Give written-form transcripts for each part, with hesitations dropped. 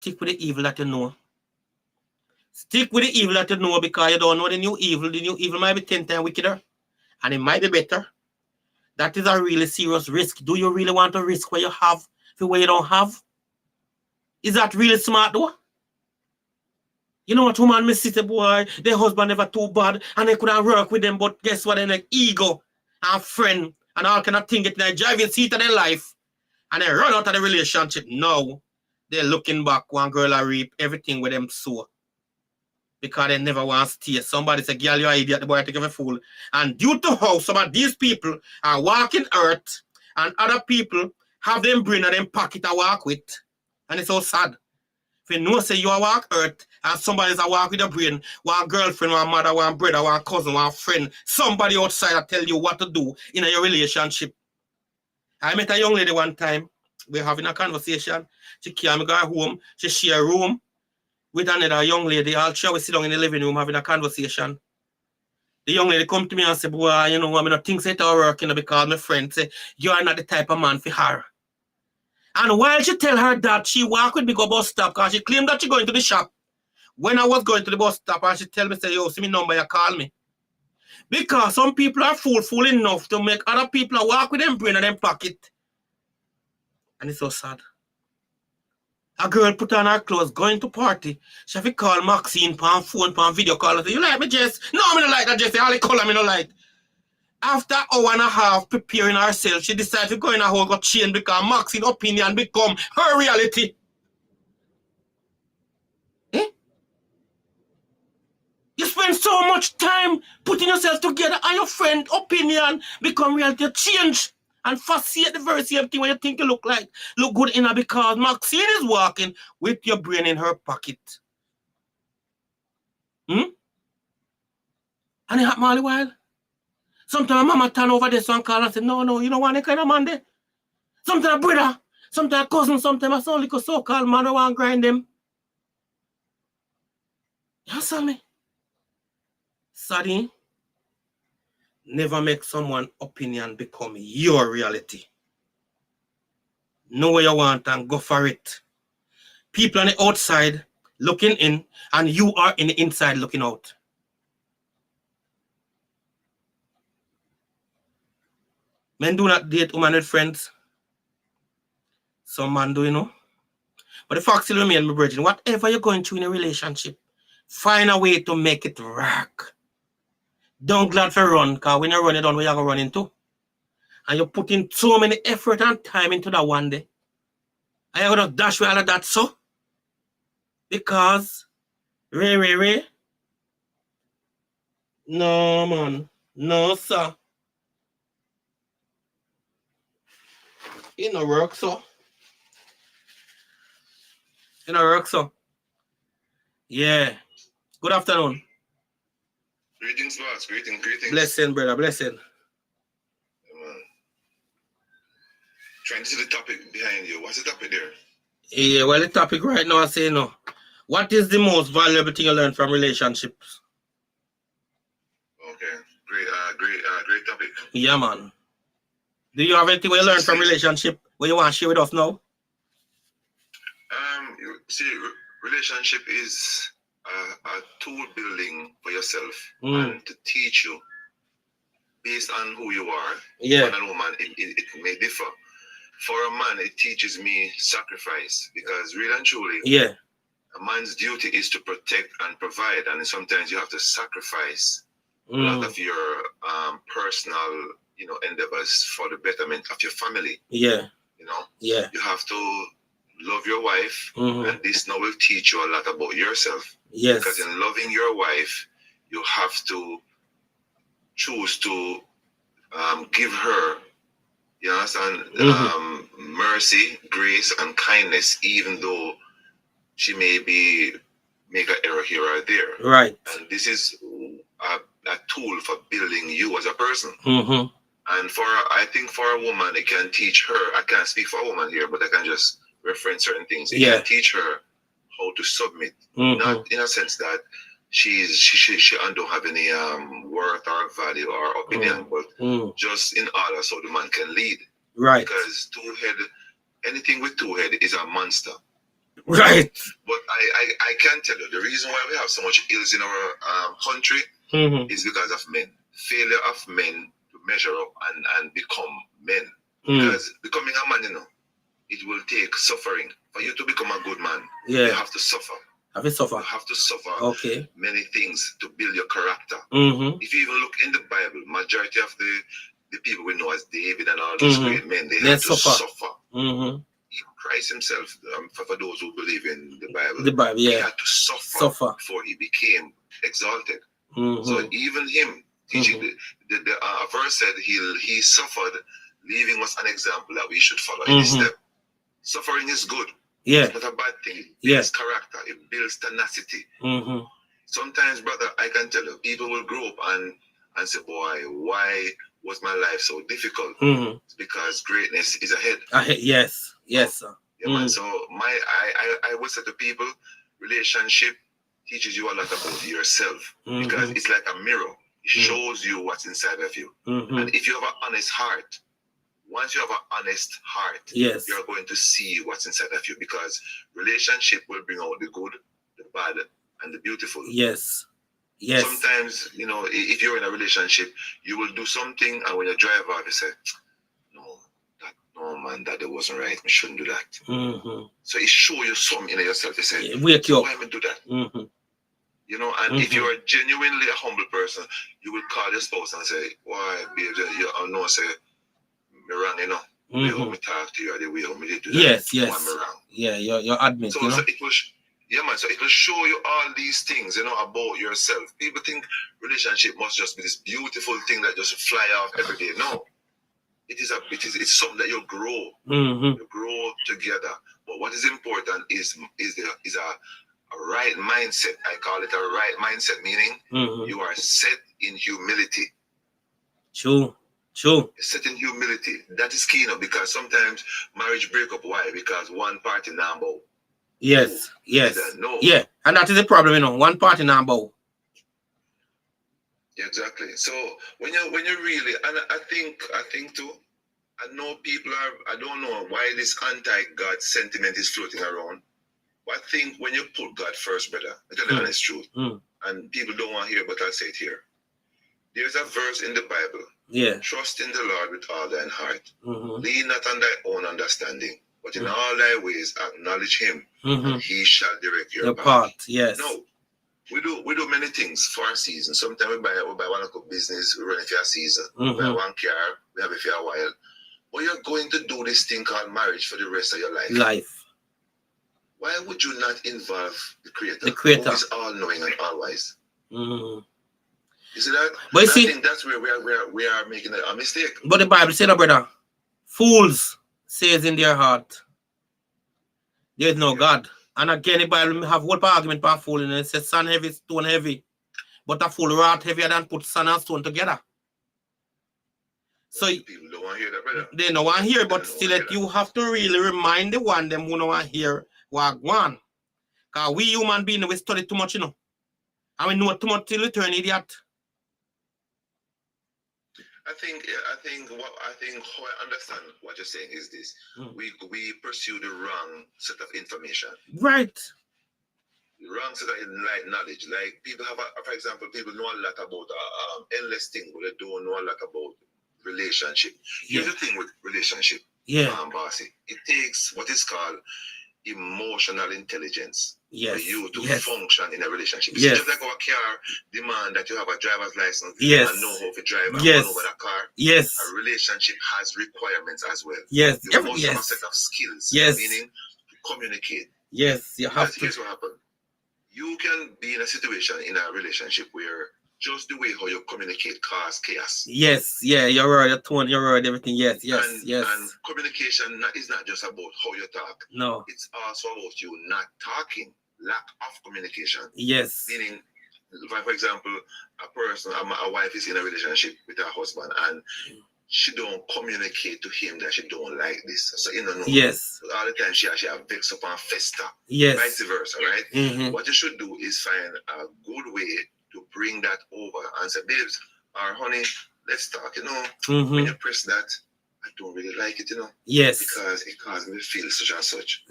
Stick with the evil that you know. Stick with the evil that you know because you don't know the new evil. The new evil might be 10 times wickeder and it might be better. That is a really serious risk. Do you really want to risk what you have for what you don't have? Is that really smart though? You know what woman may see the boy, their husband never too bad and they couldn't work with them, but guess what? They like ego and friend and all kind of thing get in the driving seat of their life and they run out of the relationship. Now they're looking back, one girl I reap everything with them so. Because they never want to stay. Somebody say, girl, you're an idiot, the boy take you a fool. And due to how some of these people are walking earth and other people have them brain and them pocket to walk with. And it's so sad. If you know say you are walk earth and somebody's a walk with your brain, one girlfriend, one mother, one brother, one cousin, one friend, somebody outside that tell you what to do in your relationship. I met a young lady one time. We're having a conversation. She came go home. She share a room with another young lady. All three we sit down in the living room having a conversation. The young lady come to me and say, boy, you know, I mean, I think it's working because my friend say, you are not the type of man for her. And while she tell her that, she walk with me go bus stop because she claimed that she going to the shop. When I was going to the bus stop and she tell me, say, yo, see me number, you call me. Because some people are fool enough to make other people walk with them brain in them pocket. And it's so sad. A girl put on her clothes, going to party. She have to call Maxine on phone, on video call and say, you like me, Jess? No, I don't like that, Jess. All the color I don't like. After an hour and a half preparing herself, she decided to go in a hole, got change because Maxine's opinion become her reality. Eh? You spend so much time putting yourself together and your friend's opinion become reality. Change and facilitate the very same thing when you think you look good in her because Maxine is walking with your brain in her pocket. And it happen all the while. Sometimes mama turn over this and call and say, no, you don't want that kind of man there. Sometimes a brother, sometimes a cousin, sometimes a son like a so-called man who want to grind them. You see me? Sadie, never make someone's opinion become your reality. Know what you want and go for it. People on the outside looking in and you are in the inside looking out. Men do not date women with friends. Some man do, you know. But the fact still remains, my brethren, whatever you're going through in a relationship, find a way to make it work. Don't glad for run, because when you run, you don't know where you're going to run into. And you put in so many effort and time into that one day. And you're going to dash with all of that, so. Because, Ray. No, man. No, sir. It no work, so. It no work, so. Yeah. Good afternoon. Greetings, boss. Greetings. Blessing, brother. Blessing. Trying to see the topic behind you. What's the topic there? Yeah, well, the topic right now I say no. What is the most valuable thing you learn from relationships? Okay, great topic. Yeah, man. Do you have anything you learn from relationship what you want to share with us now? See, relationship is a tool building for yourself and to teach you based on who you are. Yeah. Man and woman, it may differ. For a man, it teaches me sacrifice because really and truly, yeah, a man's duty is to protect and provide, and sometimes you have to sacrifice a lot of your personal, endeavors for the betterment of your family. Yeah. You have to love your wife, and this now will teach you a lot about yourself. Yes. Because in loving your wife, you have to choose to give her, you understand, mercy, grace, and kindness, even though she may make an error here or there. Right. And this is a tool for building you as a person. And I think for a woman, it can teach her. I can't speak for a woman here, but I can just reference certain things. It can teach her how to submit, not in a sense that she don't have any worth or value or opinion, but just in order so the man can lead. Right. Because anything with two head is a monster. Right. But I can tell you the reason why we have so much ills in our country is because of men. Failure of men to measure up and become men. Because becoming a man, it will take suffering. For you to become a good man, you have to suffer. Have to suffer. You have to suffer many things to build your character. If you even look in the Bible, majority of the people we know as David and all these great men, they had to suffer. Christ himself, for those who believe in the Bible, he had to suffer before he became exalted. So even him, teaching the verse said he suffered, leaving us an example that we should follow in his step. Suffering is good. It's not a bad thing. It builds character. It builds tenacity. Sometimes, brother, I can tell you, people will grow up and say, boy, why was my life so difficult? It's because greatness is ahead. Yes, sir. Yeah, man. So I would say to people, relationship teaches you a lot about yourself because it's like a mirror. It shows you what's inside of you. And if you have an honest heart, once you have an honest heart, you're going to see what's inside of you because relationship will bring out the good, the bad, and the beautiful. Yes. Sometimes, if you're in a relationship, you will do something, and when you drive off, you say, no, man, that wasn't right. We shouldn't do that. So it shows you something in yourself. You say, wake you up. Why am I do that? And if you are genuinely a humble person, you will call your spouse and say, why, babe, say, me wrong, the way me talk to you or the way me do that. Yes. Why me wrong? Yeah, you're admit, so it will so it will show you all these things, about yourself. People think relationship must just be this beautiful thing that just fly off every day. No. It's something that you grow. You grow together. But what is important is a right mindset. I call it a right mindset, meaning you are set in humility. True. Set in humility. That is key, because sometimes marriage break up. Why? Because one party now bow. Yes. No. Yeah, and that is the problem, one party now bow. Exactly. So when you really, and I think too, I know people I don't know why this anti-God sentiment is floating around. But I think when you put God first, brother, I tell you the honest truth, and people don't want to hear, but I'll say it here. There's a verse in the Bible. Yeah. Trust in the Lord with all thine heart. Lean not on thy own understanding, but in all thy ways acknowledge him, and he shall direct your path. Yes. No. We do many things for a season. Sometimes we buy one of business, we run it for a season. We buy one car, we have it for a while. But you're going to do this thing called marriage for the rest of your life. Why would you not involve the Creator? Who is all-knowing and all-wise? You see that? But I think that's where we are making a mistake. But the Bible said, brother, fools says in their heart, there is no God. And again, the Bible have whole argument for fool, and it says sand heavy, stone heavy. But a fool wrought heavier than put sand and stone together. So people don't want to hear that, brother. They don't want to hear, but still you have to really remind the one them who don't want to hear what one. Because we human beings, we study too much, And we know too much till we turn idiot. I think how I understand what you're saying is this. We pursue the wrong set of information. Right. The wrong set of knowledge. Like people have, for example, people know a lot about endless things, but they don't know a lot about relationship. Here's the thing with relationship. Bossy. It takes what is called emotional intelligence for you to function in a relationship. It's just like our car demand that you have a driver's license and know how to drive and run over the car. A relationship has requirements as well. You must have a set of skills, meaning to communicate. You have to. Here's what happens. You can be in a situation in a relationship where just the way how you communicate cause chaos. You're right. Your tone, you're right. Everything. Yes. And communication is not just about how you talk. No. It's also about you not talking. Lack of communication. Meaning, for example, a wife is in a relationship with her husband and she don't communicate to him that she don't like this. So all the time she have vex up and fester. Vice versa, right? What you should do is find a good way to bring that over and say, babes, or honey, let's talk, when you press that, I don't really like it, because it causes me to feel such and such.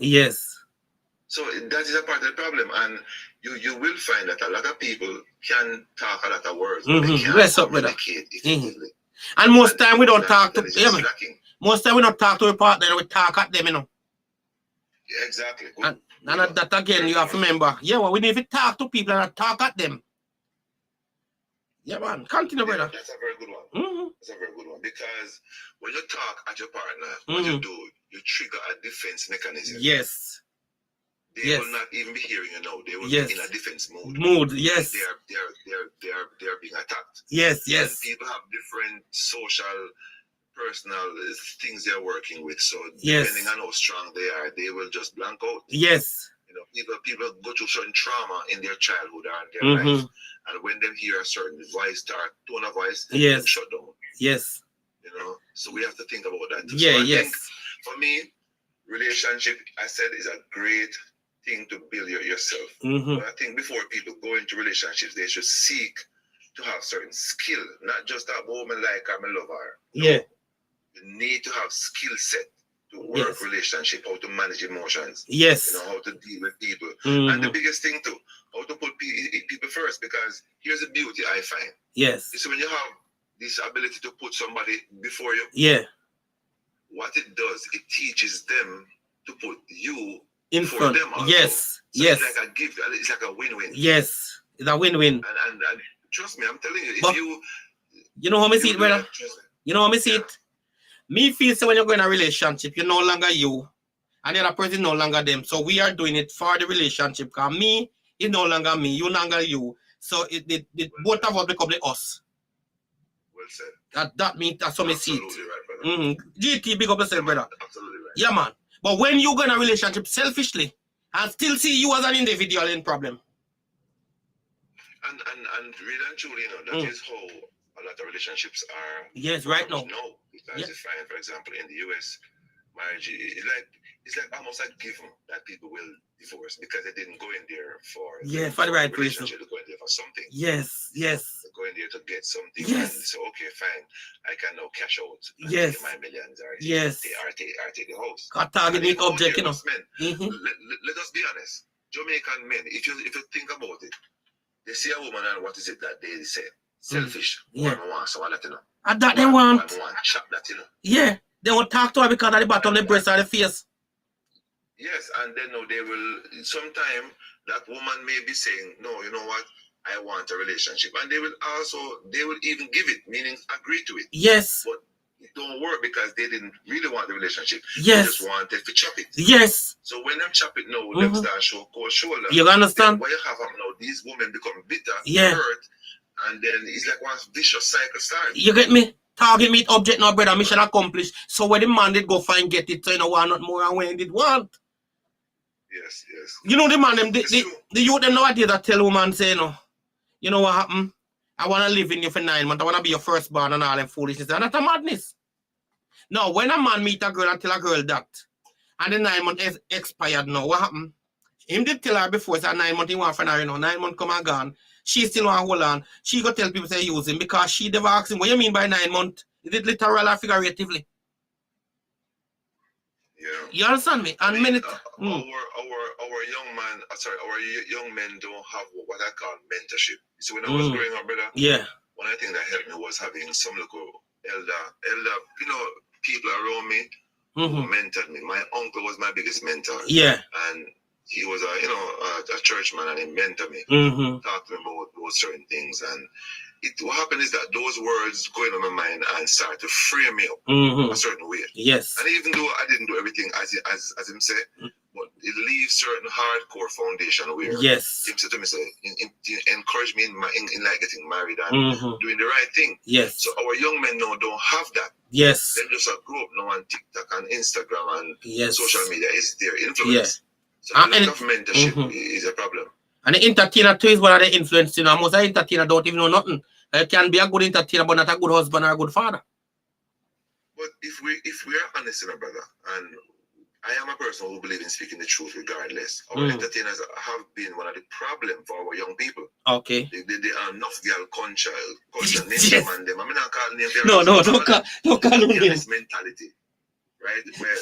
So that is a part of the problem, and you will find that a lot of people can talk a lot of words, but they can't communicate effectively. And most time we don't talk to most time we don't talk to a partner, we talk at them, you know. Yeah, exactly. And that again, you have to remember. Yeah, well, we need to talk to people and talk at them. Yeah, man. Continue, brother. That's a very good one. That's a very good one, because when you talk at your partner, what you do, you trigger a defense mechanism. Yes. They will not even be hearing you now. They will be in a defense mode. Yes. They're being attacked. Yes. And people have different social, personal things they're working with. So depending on how strong they are, they will just blank out. Yes. You know, people go through certain trauma in their childhood or in their life, and when they hear a certain voice or tone of voice, they shut down. Yes. You know, so we have to think about that too. Yeah. So I think for me, relationship, I said, is a great thing to build yourself. But I think before people go into relationships, they should seek to have certain skill, not just that woman like I'm a lover. Yeah. You need to have skill set to work relationship, how to manage emotions. Yes. You know, how to deal with people. And the biggest thing too, how to put people first, because here's the beauty I find. Yes. You see, when you have this ability to put somebody before you, what it does, it teaches them to put you in front. Them also. Yes. So it's like a gift. It's like a win-win. Yes. It's a win-win. And trust me, I'm telling you, but you know how I see it, brother? You know how I see it? Me feel so when you're going in a relationship, you're no longer you, and the other person is no longer them. So we are doing it for the relationship. Because me is no longer me, you no longer you. So both of us become the us. Well said. That means that's how I see it. Right, brother. GT, big up yourself, brother. Absolutely right. Yeah, man. But when you go in a relationship selfishly, and still see you as an individual in problem. And really and truly, you know, that is how a lot of relationships are. Yes, right now. No, because you find, for example, in the US, marriage is like almost a given that people will divorce because they didn't go in there for the right reason. They go in there for something. Yes. They go in there to get something. Yes. And so okay, fine, I can now cash out. And take my millions. Or take the house. Target the object, you know. Men, let us be honest. Jamaican men, if you think about it, they see a woman and what is it that they say? Selfish. Want someone that you know. And that they want. Chop that you know. Yeah. They won't talk to her because at the bottom of the breast or the face. Yes, and then they will, sometime that woman may be saying, no, you know what, I want a relationship. And they will even give it, meaning agree to it. Yes. But it don't work because they didn't really want the relationship. Yes. They just wanted to chop it. Yes. So when them chop it now, them start show cold shoulder. You understand? What you have now, these women become bitter, hurt, and then it's like one vicious cycle starts. You get me? Target meet object now, brother. Mission accomplished. So when the man did go find get it, so you know why not more and when he did want. Yes. You know the man, the youth them nowadays that tell woman say, you know what happened? I want to live in you for 9 months. I want to be your firstborn and all them foolishness. And that's a madness. Now, when a man meet a girl and tell a girl that, and the 9 months expired now, what happened? Him did tell her before, say 9 months he want for her, 9 months come and gone. She still want to hold on. She go tell people say use him because she never asked him, what you mean by 9 months? Is it literal or figuratively? Yeah. You understand me? And minute. Our young man, our young men don't have what I call mentorship. So when I was growing up, brother, one of the things that helped me was having some local elder, people around me who mentored me. My uncle was my biggest mentor. Yeah. And he was a churchman and he mentored me. Talked to me about those certain things. And what happened is that those words go into my mind and start to frame me up a certain way. Yes. And even though I didn't do everything as him say, but it leaves certain hardcore foundation where him said to me, say, encourage me in like getting married and doing the right thing. Yes. So our young men now don't have that. Yes. They just grow up now on TikTok and Instagram and social media is their influence. Yes. So the lack of mentorship is a problem. And the entertainer too is one of the influence. Most of the entertainer don't even know nothing. It can be a good entertainer, but not a good husband or a good father. But if we are honest, my brother, and I am a person who believes in speaking the truth regardless. Our entertainers have been one of the problems for our young people. Okay. They are enough girl conscious name man them. I'm not calling them. No, don't call them. This mentality, right? Where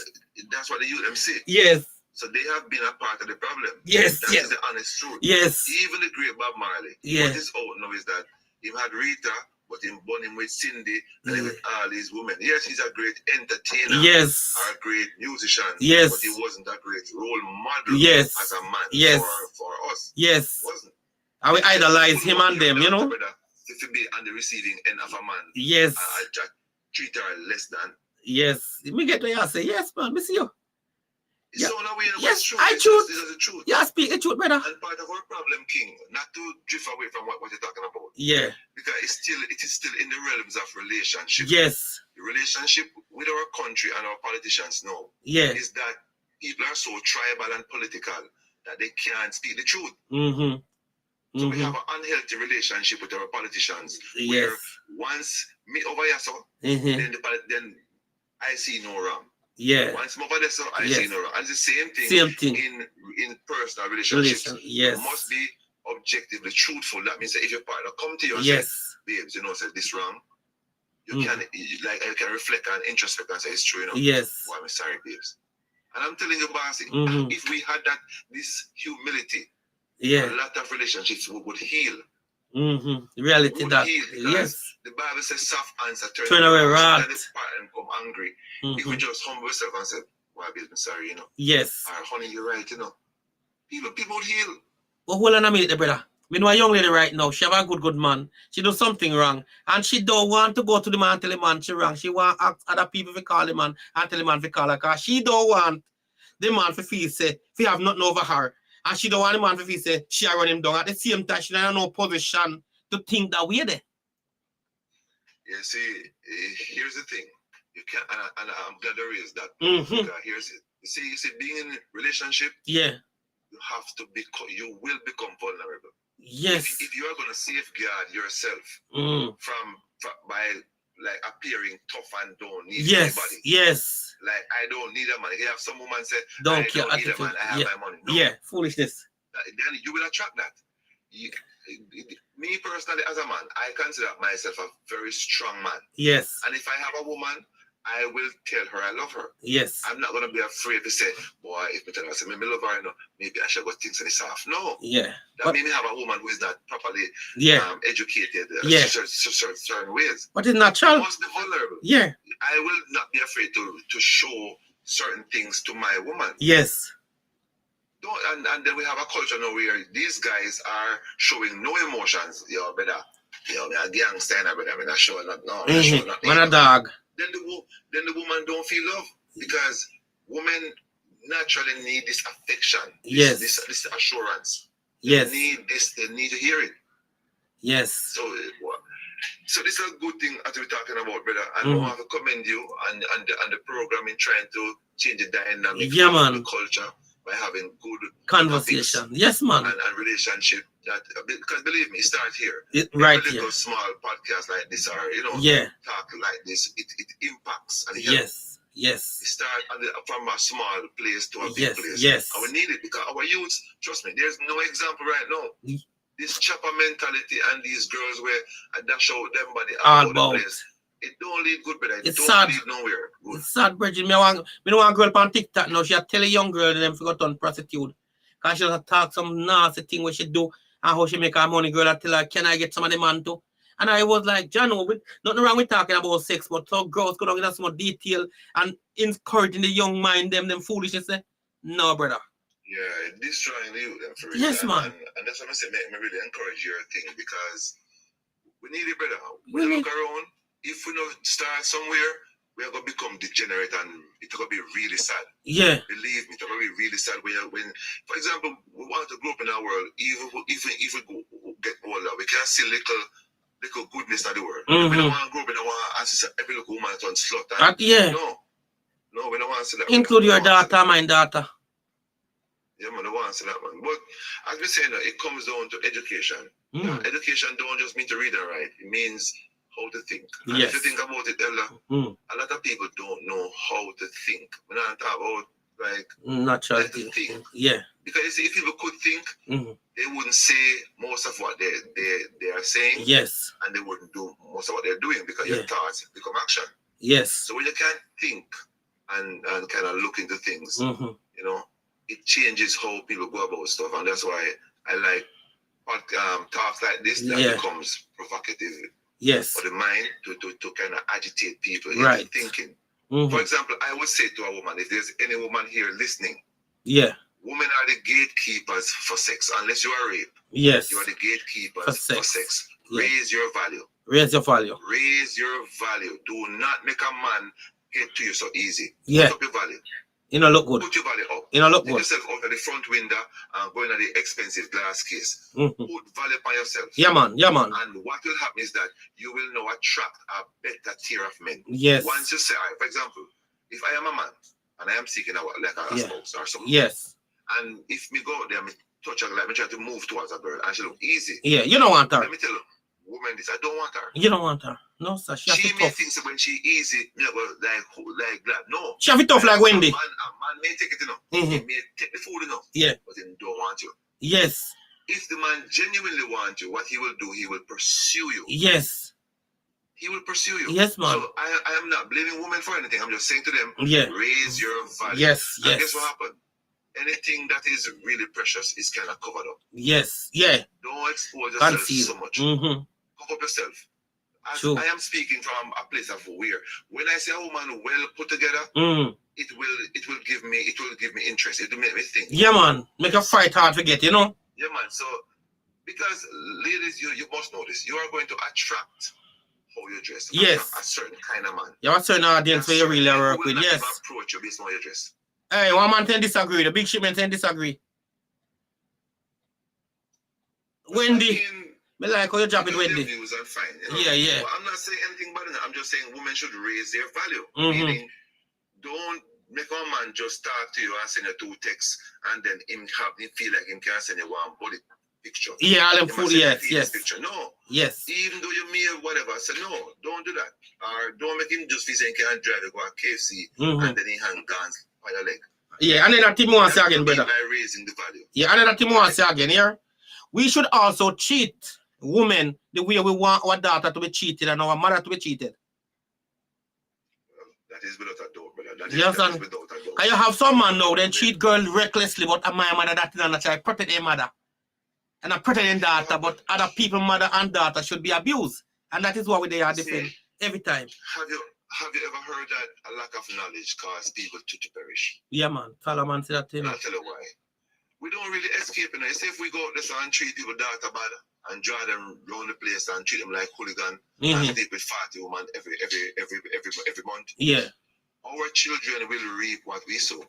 that's what the youth them say. Yes. So they have been a part of the problem. Yes, that is the honest truth. Yes. Even the great Bob Marley. Yeah. What is out now is that he had Rita, but he born him with Cindy and with all these women. Yes, he's a great entertainer. Yes. A great musician. Yes. But he wasn't a great role model. Yes. As a man. Yes. For us. Yes. Wasn't. I will idolize him and them, you know. If you be on the receiving end of a man. Yes. I treat her less than. Yes. Me get what you say. Yes, man. Me see you. Yeah. So now we know yes, true. I truth. This is the truth. Yeah, speak the truth, brother. And part of our problem, King, not to drift away from what you're talking about. Yeah. Because it is still in the realms of relationship. Yes. The relationship with our country and our politicians now. Yeah. Is that people are so tribal and political that they can't speak the truth. Mm-hmm. So we have an unhealthy relationship with our politicians. Yes. Where once me over here, so then I see no wrong. Yeah. Once more over so I see no wrong. And the same thing. In personal relationships. Yes. You must be objectively truthful. That means that if your partner come to you and yes. say, babes, you know, say this wrong, you can reflect and introspect and say it's true, you know. Yes. Well, I'm sorry, babes. And I'm telling you, Bossy, if we had this humility, a lot of relationships would heal. Reality would that heal, yes. The Bible says soft answer turn away wrath. And the partner come angry. If we just humble yourself and say, well, babe, I'm sorry, you know. Yes. Or honey, you're right, you know. People would heal. But hold on a minute, brother. We know a young lady right now. She have a good man. She do something wrong. And she don't want to go to the man and tell the man she wrong. She want ask other people to call the man and tell the man to call her. Because she don't want the man to feel say, if have nothing over her. And she don't want the man to feel say, she run him down. At the same time, she don't have no position to think that way there. Yeah, see, here's the thing. You can, and I'm glad there is that. Here's it. You see, being in a relationship, you have to you will become vulnerable. Yes. If you are going to safeguard yourself by like appearing tough and don't need anybody. Yes. Like I don't need a man. You have some woman say, I don't need a man. I have my money. No. Foolishness. Then you will attract that. Me personally, as a man, I consider myself a very strong man. Yes. And if I have a woman, I will tell her I love her. Yes. I'm not going to be afraid to say, boy, if me tell her, I say, maybe love her, you know, maybe I should go things in the soft. No. Yeah. That means me have a woman who is not properly educated certain ways. But it's natural. You must be vulnerable. Yeah. I will not be afraid to show certain things to my woman. Yes. And then we have a culture now where these guys are showing no emotions. Yo, brother. Yo, me a gangster, brother. I'm not showing nothing. No, I'm not showing nothing. Man a dog. Then the woman don't feel love because women naturally need this affection. This assurance. Yes. They need this. They need to hear it. Yes. So this is a good thing as we're talking about, brother. And I want to commend you and the program in trying to change the dynamic of the culture by having good conversation. Topics yes, man. And relationship that because believe me, start here. Right here. Little small podcasts like this are talk like this. It impacts and it helps. Yes. It start from a small place to a big place. Yes. And we need it because our youth, trust me, there's no example right now. This chopper mentality and these girls where I dash out them body all about the place. It don't lead good, brother. It don't lead nowhere. Good. It's sad, Bridget. Me don't want a girl on TikTok now. She tell a young girl them forgot on prostitute. Because she'll talk some nasty thing what she do and how she make her money. Girl, I tell her, can I get some of the man too? And I was like, John, nothing wrong with talking about sex, but so girls go down in some more detail and encouraging the young mind, them foolishness. No, brother. Yeah, destroying the youth. Yes, man. And that's what I say, make me really encourage your thing because we need it, brother. We look around. If we don't start somewhere, we are going to become degenerate and it's going to be really sad. Yeah. Believe me, it's going to be really sad when for example, we want to grow up in our world, even if we get older, we can see little goodness in the world. We don't want to grow up, we don't want to assist every little woman to slut. No, we don't want to see that. Include your daughter, my daughter. Yeah, man, I want to say that, man. But as we say, it comes down to education. Education don't just mean to read and write. It means how to think. And if you think about it, Ella, a lot of people don't know how to think. We're not talking about natural to think. Yeah. Because if people could think, they wouldn't say most of what they are saying. Yes. And they wouldn't do most of what they're doing because your thoughts become action. Yes. So when you can't think and kind of look into things, you know, it changes how people go about stuff, and that's why I like talks like this that becomes provocative. Yes. For the mind to kind of agitate people right. into thinking. For example, I would say to a woman, if there's any woman here listening, women are the gatekeepers for sex. Unless you are raped, yes, you are the gatekeepers for sex. Raise your value. Raise your value. Raise your value. Do not make a man get to you so easy. Yeah. Put up your value. You know, look good. Put your value up. You know, look Take good. yourself out of the front window and go into the expensive glass case. Put value upon yourself. Yeah, man. Yeah, man. And what will happen is that you will now attract a better tier of men. Yes. Once you say, for example, if I am a man and I am seeking a spouse or something. Yes. And if me go out there, me touch her, like me try to move towards a girl and she look easy. Yeah, you don't want her. Let me tell you, woman, this I don't want her. You don't want her. No, sir. She may think so when she easy, you know, like that. No. She have it tough like Wendy. A man may take it, you know. He may take the food, you know. Yeah. But he don't want you. Yes. If the man genuinely wants you, what he will do, he will pursue you. Yes. He will pursue you. Yes, man. So I am not blaming women for anything. I'm just saying to them, raise your value. Yes, and guess what happened? Anything that is really precious is kind of covered up. Yes, yeah. Don't expose yourself so much. Cover up yourself. True. I am speaking from a place of where when I say a woman well put together, it will give me interest. It will make me think. Yeah, man. Make a fight hard to get, you know? Yeah, man. So because ladies, you must know this. You are going to attract how you dress. Yes. A certain kind of man. You have a certain audience where you really work with. Yes. Approach you based on your dress. Hey, one man can disagree. The big shipment can disagree. Wendy. Me like how you drop it, Wendy. Views are fine, you know? Yeah. But I'm not saying anything bad in that. I'm just saying women should raise their value. Meaning, don't make a man just talk to you and send you 2 texts and then him feel like him can't send you one body picture. Yeah, all them food, yes. Picture. No. Yes. Even though you may whatever, say no, don't do that. Or don't make him just feel saying he can't drive you go to KFC and then he hang guns by your leg. Yeah, and then that thing wants to again, brother. By raising the value. Yeah, and then that thing wants to again here. We should also cheat women the way we want our daughter to be cheated and our mother to be cheated. That is without a doubt, brother. That is without a doubt. Can you have some man now then cheat girl recklessly, but my mother that is not try protect their mother. And I protect their daughter, but other people, mother and daughter, should be abused. And that is what they are defending every time. Have you ever heard that a lack of knowledge causes people to perish? Yeah, man. Solomon said that thing. I'll tell you why. We don't really escape, you know. Say if we go out there and treat people daughter bad and draw them around the place and treat them like hooligan and sleep with 40 women every month. Yeah. Our children will reap what we sow.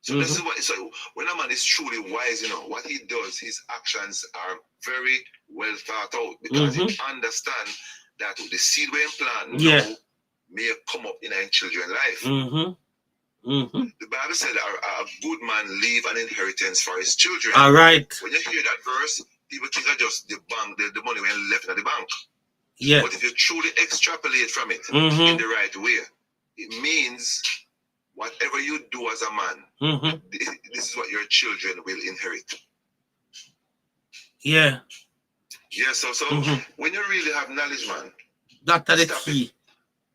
So this is what. So when a man is truly wise, you know what he does. His actions are very well thought out because he understands that the seed we plant now may come up in our children's life. The Bible said a good man leave an inheritance for his children. All right. When you hear that verse, people think that just the bank, the money went left in the bank. Yeah. But if you truly extrapolate from it in the right way, it means whatever you do as a man, this is what your children will inherit. Yeah. Yeah, so when you really have knowledge, man. That's the key.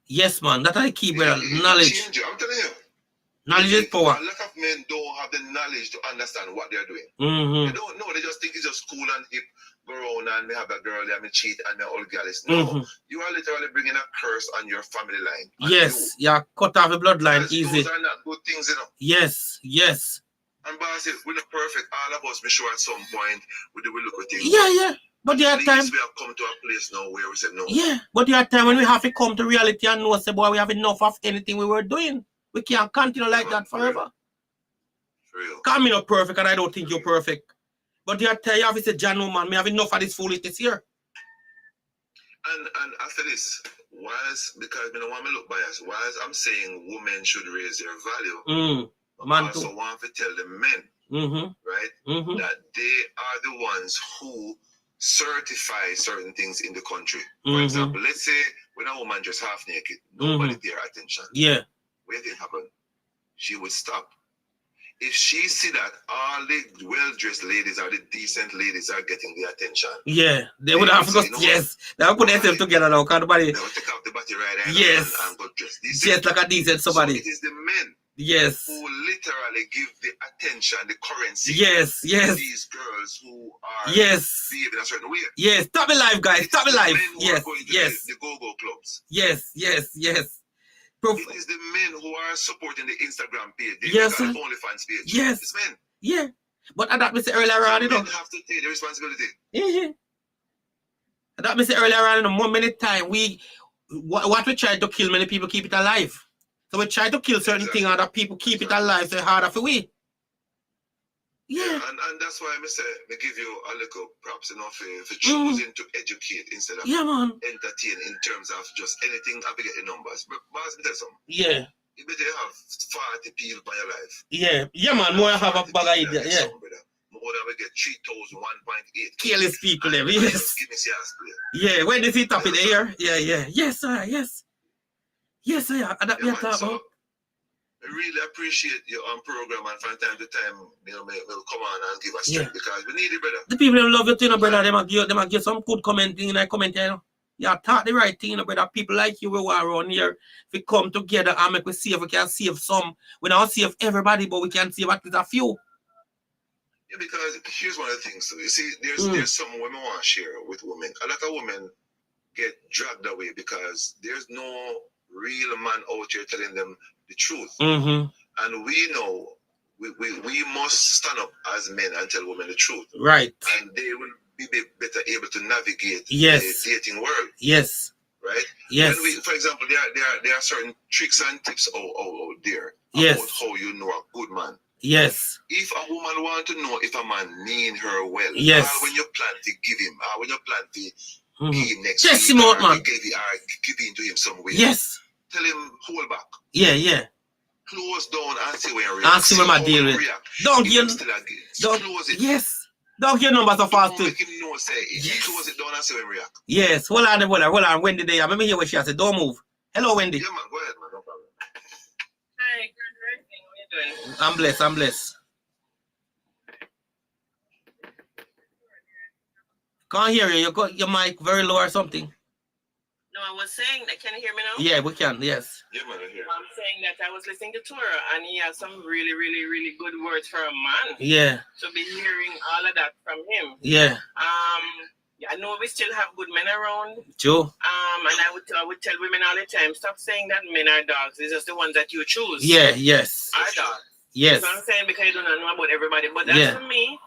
Yes, man. That's the key, brother. Knowledge. I'm telling you. Knowledge is power. A lot of men don't have the knowledge to understand what they're doing. They don't know. They just think it's just cool and hip. Go around and me have a girl and me cheat and me old girl is no. You are literally bringing a curse on your family line. Yes, yeah, cut off the bloodline easy. Those are not good things, you know. Yes. And boss, we're not perfect. All of us, be sure at some point we look at things. Yeah. But there are times we have come to a place now where we say no. Yeah, but there are times when we have to come to reality and know, say, boy, we have enough of anything we were doing. We can't continue like that forever. For real. Because I'm not perfect and I don't think you're perfect. But there are times you have to say, John, no, man, we have enough of this foolishness here. And after this, because I don't want to look biased, whilst I'm saying women should raise their value, I also want to tell the men, right, that they are the ones who certify certain things in the country. For example, let's say when a woman just half naked, nobody pay her attention. Yeah. What did happen? She would stop. If she see that all the well-dressed ladies or the decent ladies are getting the attention, they would have to go. Yes, they would put themselves together now. They would take out the body right and go dress decent. Yes, like a decent somebody. So it is the men Yes. Who literally give the attention, the currency. Yes. To these girls who are behaving a certain way. Yes. Stop it live, guys. Stop it live. Yes. Going to the go-go clubs. Yes. It is the men who are supporting the Instagram page. They got the OnlyFans page. Yes. It's men. Yeah. But that we said earlier on, men have to take the responsibility. That we said earlier on, more many times what we try to kill, many people keep it alive. So we try to kill certain things, other people keep it alive, so it's harder for we. Yeah. And that's why I say I give you a little props, for choosing to educate instead of entertain in terms of just anything I get the numbers. But me tell you something. Yeah. You better have 40 people by your life. Yeah, man, more have a bag idea. Yeah. More than we get 3,000, 1.8. Careless people there, yes. Give me serious player. Yeah, when is it up in the air? Yeah. Yes, sir, yes. Yes, sir. And that we are talking about. I really appreciate your program, and from time to time, we'll come on and give us strength because we need it, brother. The people love you, brother. They might give some good commenting in the comment, You taught the right thing, brother. People like you, we are around here. If we come together and make we save, we can save some. We don't save everybody, but we can save at least a few. Yeah, because here's one of the things. So you see, there's some women want to share with women. A lot of women get dragged away because there's no real man out here telling them the truth. And we know we must stand up as men and tell women the truth. Right. And they will be better able to navigate the dating world. Yes. Right? Yes. When for example, there are certain tricks and tips out there about how you know a good man. Yes. If a woman want to know if a man mean her well, when you plan to give him, when you plan to be next week, him out, man. Give in to him some way. Yes. Tell him hold back. Yeah. Close down and see where he reacts. And see where my deal with. Don't close it. Yes. Don't hear numbers so fast too. Make him know, say close it down and see where he reacts. Yes. Hold on. Wendy there. Let me hear what she has said. Don't move. Hello, Wendy. Yeah, man. Go ahead, man. No problem. Hi, good evening. What are you doing? I'm blessed. Can't hear you. You got your mic very low or something. No, I was saying that. Can you hear me now? Yeah, we can. Yes. Yeah, man, I hear. I'm saying that I was listening to Tora, and he has some really, really, really good words for a man. Yeah. To be hearing all of that from him. Yeah. I know we still have good men around. True. And I would tell women all the time, stop saying that men are dogs. It's just the ones that you choose. Yeah. Yes. Are dogs. Yes. That's what I'm saying, because you don't know about everybody. But that's for me.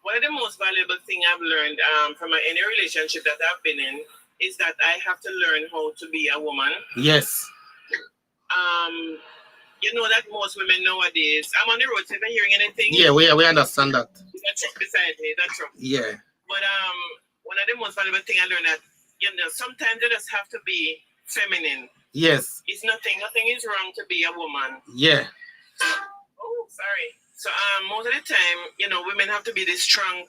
One of the most valuable things I've learned from any relationship that I've been in is that I have to learn how to be a woman. Yes. You know that most women nowadays, I'm on the road, so if I'm hearing anything. Yeah, we understand that. That truck beside me, that truck. Yeah. But one of the most valuable things I learned that, sometimes you just have to be feminine. Yes. It's nothing is wrong to be a woman. Yeah. Oh, sorry. So most of the time, women have to be this strong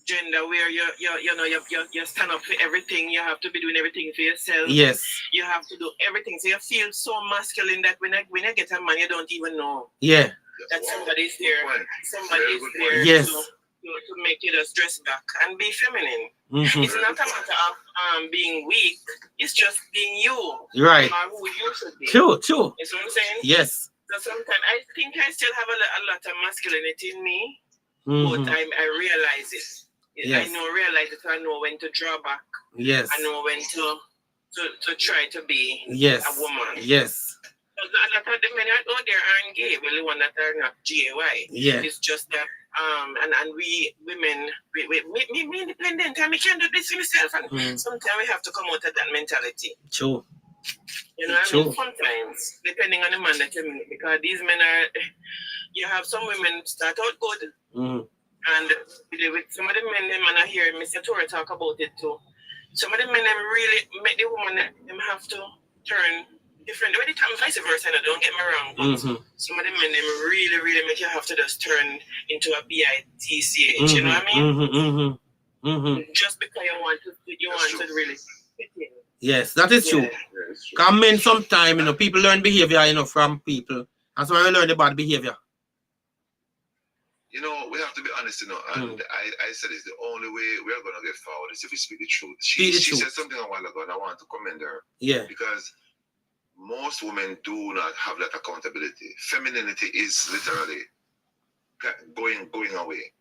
gender where you stand up for everything. You have to be doing everything for yourself. Yes. You have to do everything. So you feel so masculine that when you get a man, you don't even know. Yeah. That somebody's there. Somebody's there. Yes. To make you just dress back and be feminine. It's not a matter of being weak. It's just being you. Right. Or who you should be. True. You see what I'm saying? Yes. So sometimes I think I still have a lot of masculinity in me, but I realize it. Yes. I realize it. I know when to draw back. Yes. I know when to try to be a woman. Yes. A lot of the men out there aren't gay. Well, the one that are not GAY. Yeah. It's just that and we women we independent and we can do this for myself, and sometimes we have to come out of that mentality. True. Sometimes, depending on the man that you meet, because these men you have some women start out good, and with some of the men, I hear Mr. Tora talk about it too. Some of the men, really make the woman, them have to turn different. When it comes vice versa, don't get me wrong, but some of the men, really, really make you have to just turn into a bitch, you know what I mean? Just because you want to really fit in. Yes, that is true. Because men sometimes, people learn behavior, from people. That's why we learn the bad behavior. We have to be honest, and I said it's the only way we are going to get forward is if we speak the truth. She said something a while ago, and I want to commend her. Yeah. Because most women do not have that accountability. Femininity is literally going away.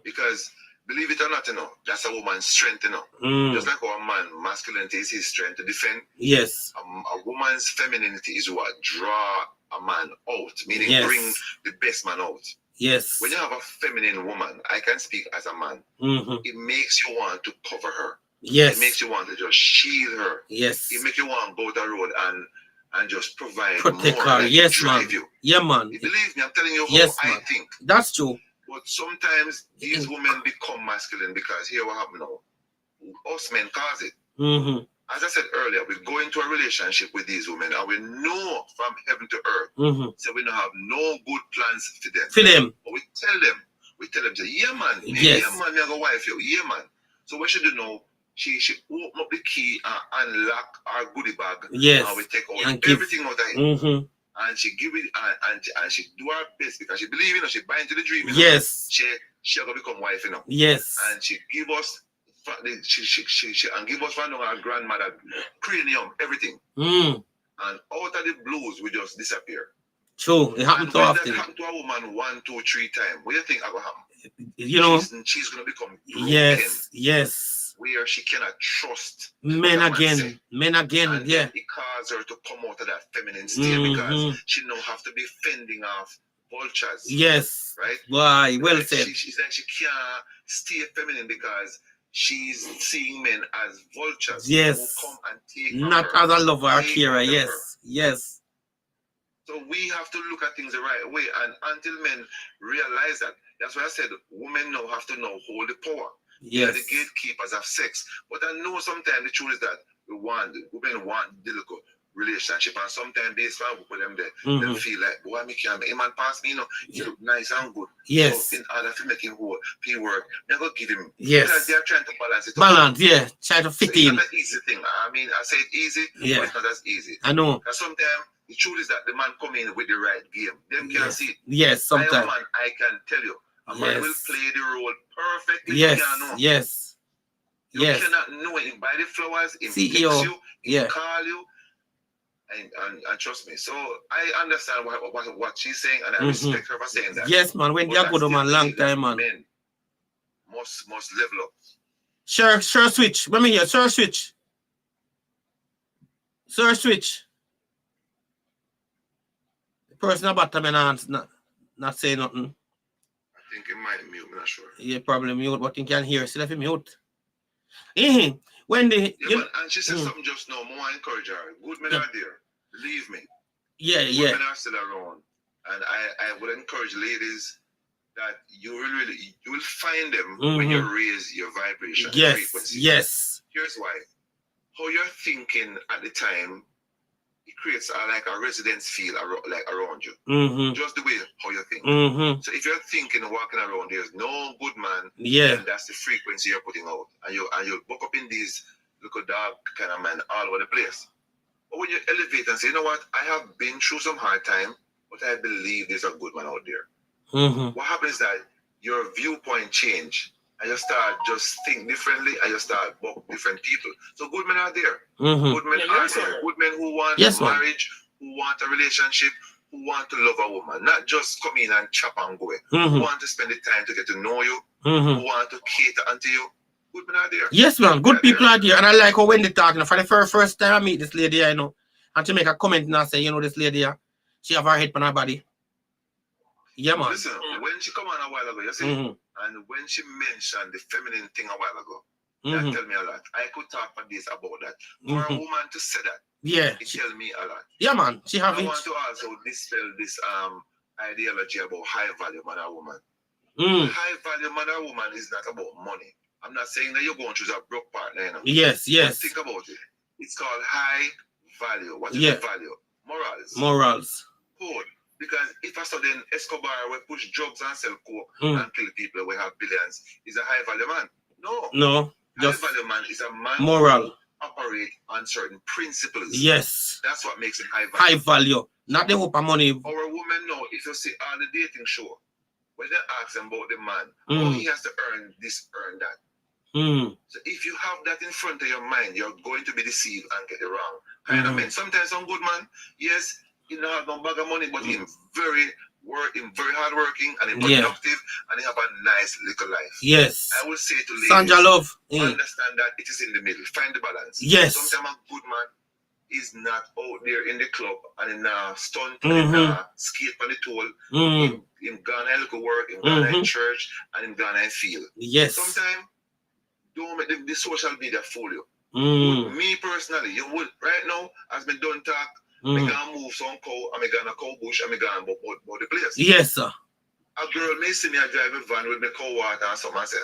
Because believe it or not, that's a woman's strength, Just like our man, masculinity is his strength to defend. Yes. A woman's femininity is what draw a man out, meaning bring the best man out. Yes. When you have a feminine woman, I can speak as a man, it makes you want to cover her. Yes. It makes you want to just shield her. Yes. It makes you want to go down the road and just provide protect more. her. Like Yes, drive man. you. Yeah, man. You believe me, I'm telling you yes, how man. I think. That's true. But sometimes these women become masculine because here what happen now. Us men cause it. As I said earlier, we go into a relationship with these women and we know from heaven to earth. So we don't have no good plans for them. But we tell them, say, yeah man, yes. yeah man, me have a wife here. Yeah man. So what should you know? She open up the key and unlock our goodie bag. Yes. And we take out everything out of it. And she give it and she do her best because she believe, she buy into the dream. Yes. She gonna become wife, Yes. And she give us she and give us from our grandmother cranium, everything. And out of the blues we just disappear. True. It happens so often. That happen to a woman 1, 2, 3 times. What do you think ever happen? She's gonna become broken. Yes. Where she cannot trust men again. And it causes her to come out of that feminine state because she now have to be fending off vultures. Yes. Right? Why? Well said. She's like she can't stay feminine because she's seeing men as vultures. Yes. Who come and take not her, as a lover or carer. Yes. Yes. So we have to look at things the right way, and until men realize that, that's why I said women now have to now hold the power. Yes. The gatekeepers of sex. But I know sometimes the truth is that women want the little relationship, and sometimes based on for them there, they feel like, boy, me can't make a man pass me, you look nice and good. Yes. So in order to make him work, I'm gonna give him. Yes. Because they're trying to balance it. Try to fit so in. It's not an easy thing. I mean, I say it easy, but it's not as easy. I know. Because sometimes the truth is that the man come in with the right game. Them can't see it. Yes, sometimes. I am a man, I can tell you. A man will play the role perfectly. Yes. You cannot know it by the flowers. It fix you. It call you. And trust me. So I understand what she's saying, and I respect her for saying that. Yes, man. When you're good, man, long time, man. Men must level up. Sure, switch. Let me hear. Sure, switch. The person about to not say nothing. I think it might mute, I'm not sure. Yeah, probably mute, but you can hear. Still have to mute. When and she said something just now, more encourage her. Good men are there. Believe me. Good men are still around. And I would encourage ladies that you will find them when you raise your vibration frequency. Yes. Here's why. How you're thinking at the time, it creates like a residence feel around you. Just the way how you think. So if you're thinking and walking around, there's no good man, then that's the frequency you're putting out. And you'll walk up in these little dark kind of man all over the place. But when you elevate and say, you know what, I have been through some hard time, but I believe there's a good man out there. What happens is that your viewpoint change. And you start just think differently, and you start book different people. So good men are there. Good men are there. Good men who want marriage, who want a relationship, who want to love a woman. Not just come in and chop and go. Who want to spend the time to get to know you. Who want to cater unto you. Good men are there. Yes, man. Good people are there. And I like how when they talking. For the first time I meet this lady, and to make a comment and I say, this lady, she have her head on her body. Yeah, man. Listen, when she come on a while ago, you see, and when she mentioned the feminine thing a while ago, that tell me a lot. I could talk for days about that. For a woman to say that, it tell me a lot. Yeah, man. She have I want to also dispel this ideology about high value man or woman. High value man or woman is not about money. I'm not saying that you're going to choose a broke partner. Yes. But think about it. It's called high value. What is the value? Morals. Good. Because if a sudden Escobar will push drugs and sell coke and kill people, we have billions, is a high value man. No. High value man is a man moral. Operate on certain principles. Yes. That's what makes him high value. High value. Not the hope of money. Our women know, if you see all the dating show, when they ask them about the man, he has to earn this, earn that. So if you have that in front of your mind, you're going to be deceived and get it wrong. Kind of mean. Sometimes some good man, yes, he don't have no bag of money, but him very hardworking and he productive and he have a nice little life. Yes. I would say to ladies, Sandra love. Understand that it is in the middle. Find the balance. Yes. Sometimes a good man is not out there in the club and in a stunt and in skate on the toll. In Ghana look at work, in Ghana in church, and in Ghana in field. Yes. Sometimes don't make the social media fool you. Me personally, you would right now, as me done talk, me gonna move some cow, and me gonna cow bush, and me gonna about the place. Yes, sir. A girl may see me a drive a van with me cow water and something and say,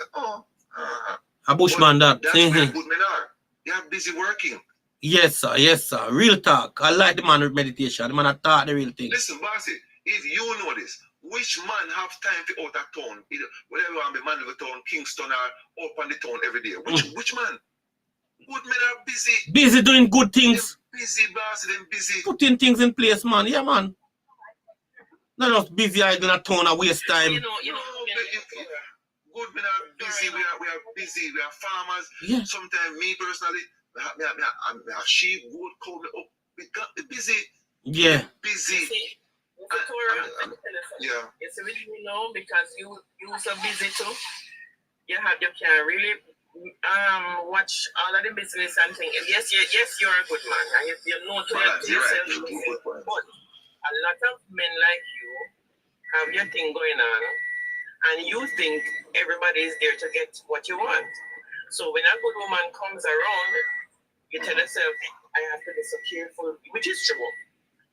a bushman that. That's where good men are. They are busy working. Yes, sir. Yes, sir. Real talk. I like the man with meditation. The man that thought the real thing. Listen, Bossy, if you know this, which man have time for out of town? Whatever I'm the man of the town, Kingston or up on the town every day. Which man? Good men are busy. Busy doing good things. They're busy, Bossy, they're busy. Putting things in place, man. Yeah, man. Not just busy idle in a town and waste time. Good men are busy. We are busy. We are farmers. Yeah. Sometimes me personally, I'm a sheep, goat, cow, we got to be busy. Yeah. Busy. Yeah. It's really because you so busy too. You can really watch all of the business and things. Yes, you're a good man. And you know to yourself. But a lot of men like you have your thing going on, and you think everybody is there to get what you want. So when a good woman comes around, you tell yourself, I have to be so careful, which is true.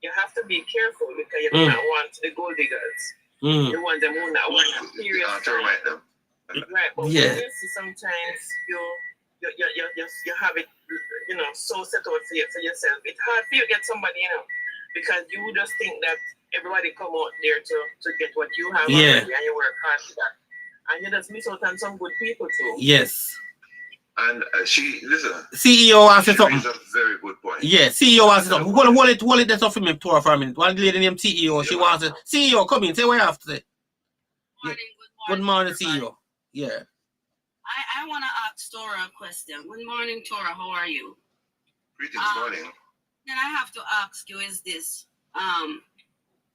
You have to be careful because you do not want the gold diggers. You want them who not want a serious time. Right, but when you see sometimes you have it, so set out for yourself. It's hard for you to get somebody, because you just think that everybody come out there to get what you have already, and you work hard for that. And you just miss out on some good people too. Yes. And listen. CEO wants to something. That's a very good point. Yeah, CEO wants to something. Hold it, that's off him for a minute. One lady named CEO, she wants to. CEO, come in, say what you have to say. Good morning, CEO. Yeah. I want to ask Tora a question. Good morning, Tora. How are you? Greetings, morning. Then I have to ask you is this.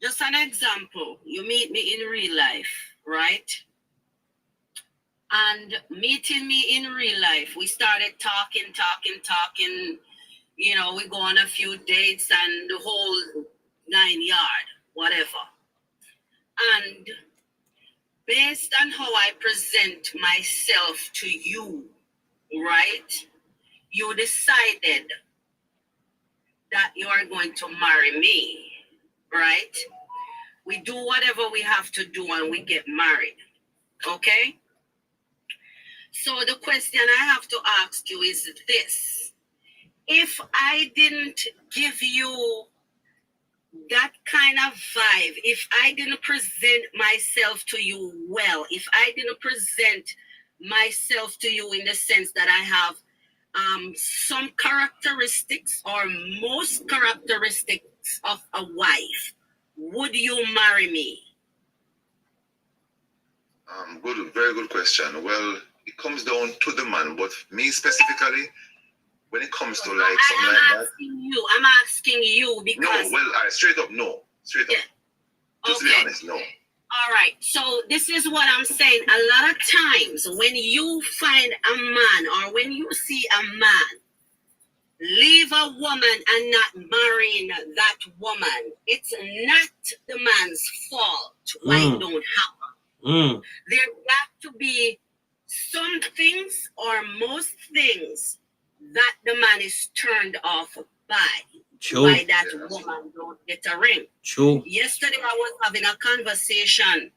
Just an example. You meet me in real life, right? And meeting me in real life, we started talking. We go on a few dates and the whole 9 yard, whatever. And based on how I present myself to you, right? You decided that you are going to marry me, right? We do whatever we have to do and we get married, okay? So the question I have to ask you is this. If I didn't give you that kind of vibe, if I didn't present myself to you well, if I didn't present myself to you in the sense that I have some characteristics or most characteristics of a wife, would you marry me? Very good question. Well, it comes down to the man, but me specifically, when it comes to like something like that. I'm asking you because. No, well, straight up, no. Straight up. Just to be honest, no. All right. So this is what I'm saying. A lot of times when you find a man or when you see a man leave a woman and not marrying that woman, it's not the man's fault why it don't happen. There got to be some things or most things that the man is turned off by. True. Why that woman don't get a ring. True. Yesterday I was having a conversation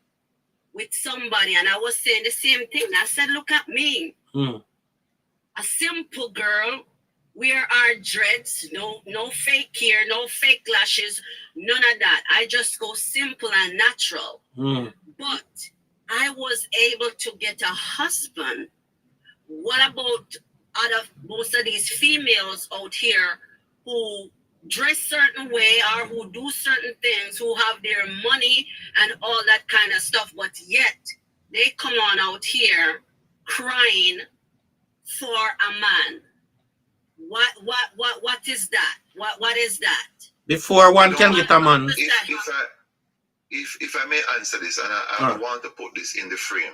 with somebody and I was saying the same thing. I said, look at me. A simple girl, wear our dreads, no fake hair, no fake lashes, none of that. I just go simple and natural. But I was able to get a husband. What about most of these females out here who dress certain way or who do certain things, who have their money and all that kind of stuff, but yet they come on out here crying for a man? What is that? What is that? Before one can get a man. If I may answer this, and I want to put this in the frame.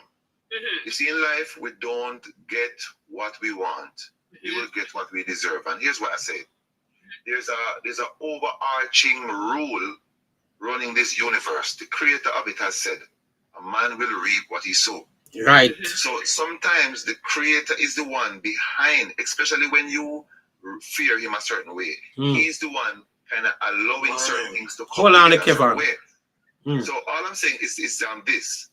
You see, in life, we don't get what we want. We will get what we deserve. And here's what I say. There's an overarching rule running this universe. The creator of it has said, a man will reap what he sows. Right. So sometimes the creator is the one behind, especially when you fear him a certain way. He's the one kind of allowing certain things to come in a certain way. So all I'm saying is this.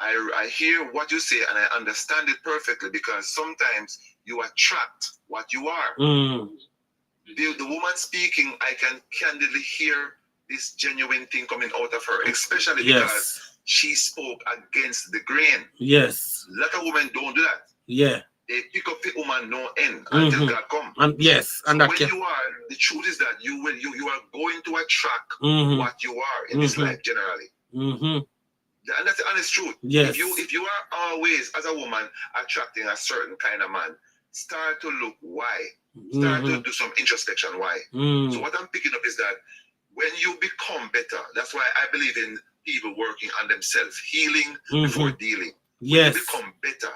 I hear what you say and I understand it perfectly, because sometimes you attract what you are. The woman speaking, I can candidly hear this genuine thing coming out of her, especially because she spoke against the grain. Yes. A lot of women don't do that. Yeah. They pick up the woman no end until God comes. And yes, and so when you are, the truth is that you are going to attract what you are in this life generally. And that's the honest truth. Yes. If you are always, as a woman, attracting a certain kind of man, start to look why. Start to do some introspection why. So what I'm picking up is that when you become better, that's why I believe in people working on themselves, healing before dealing. When you become better,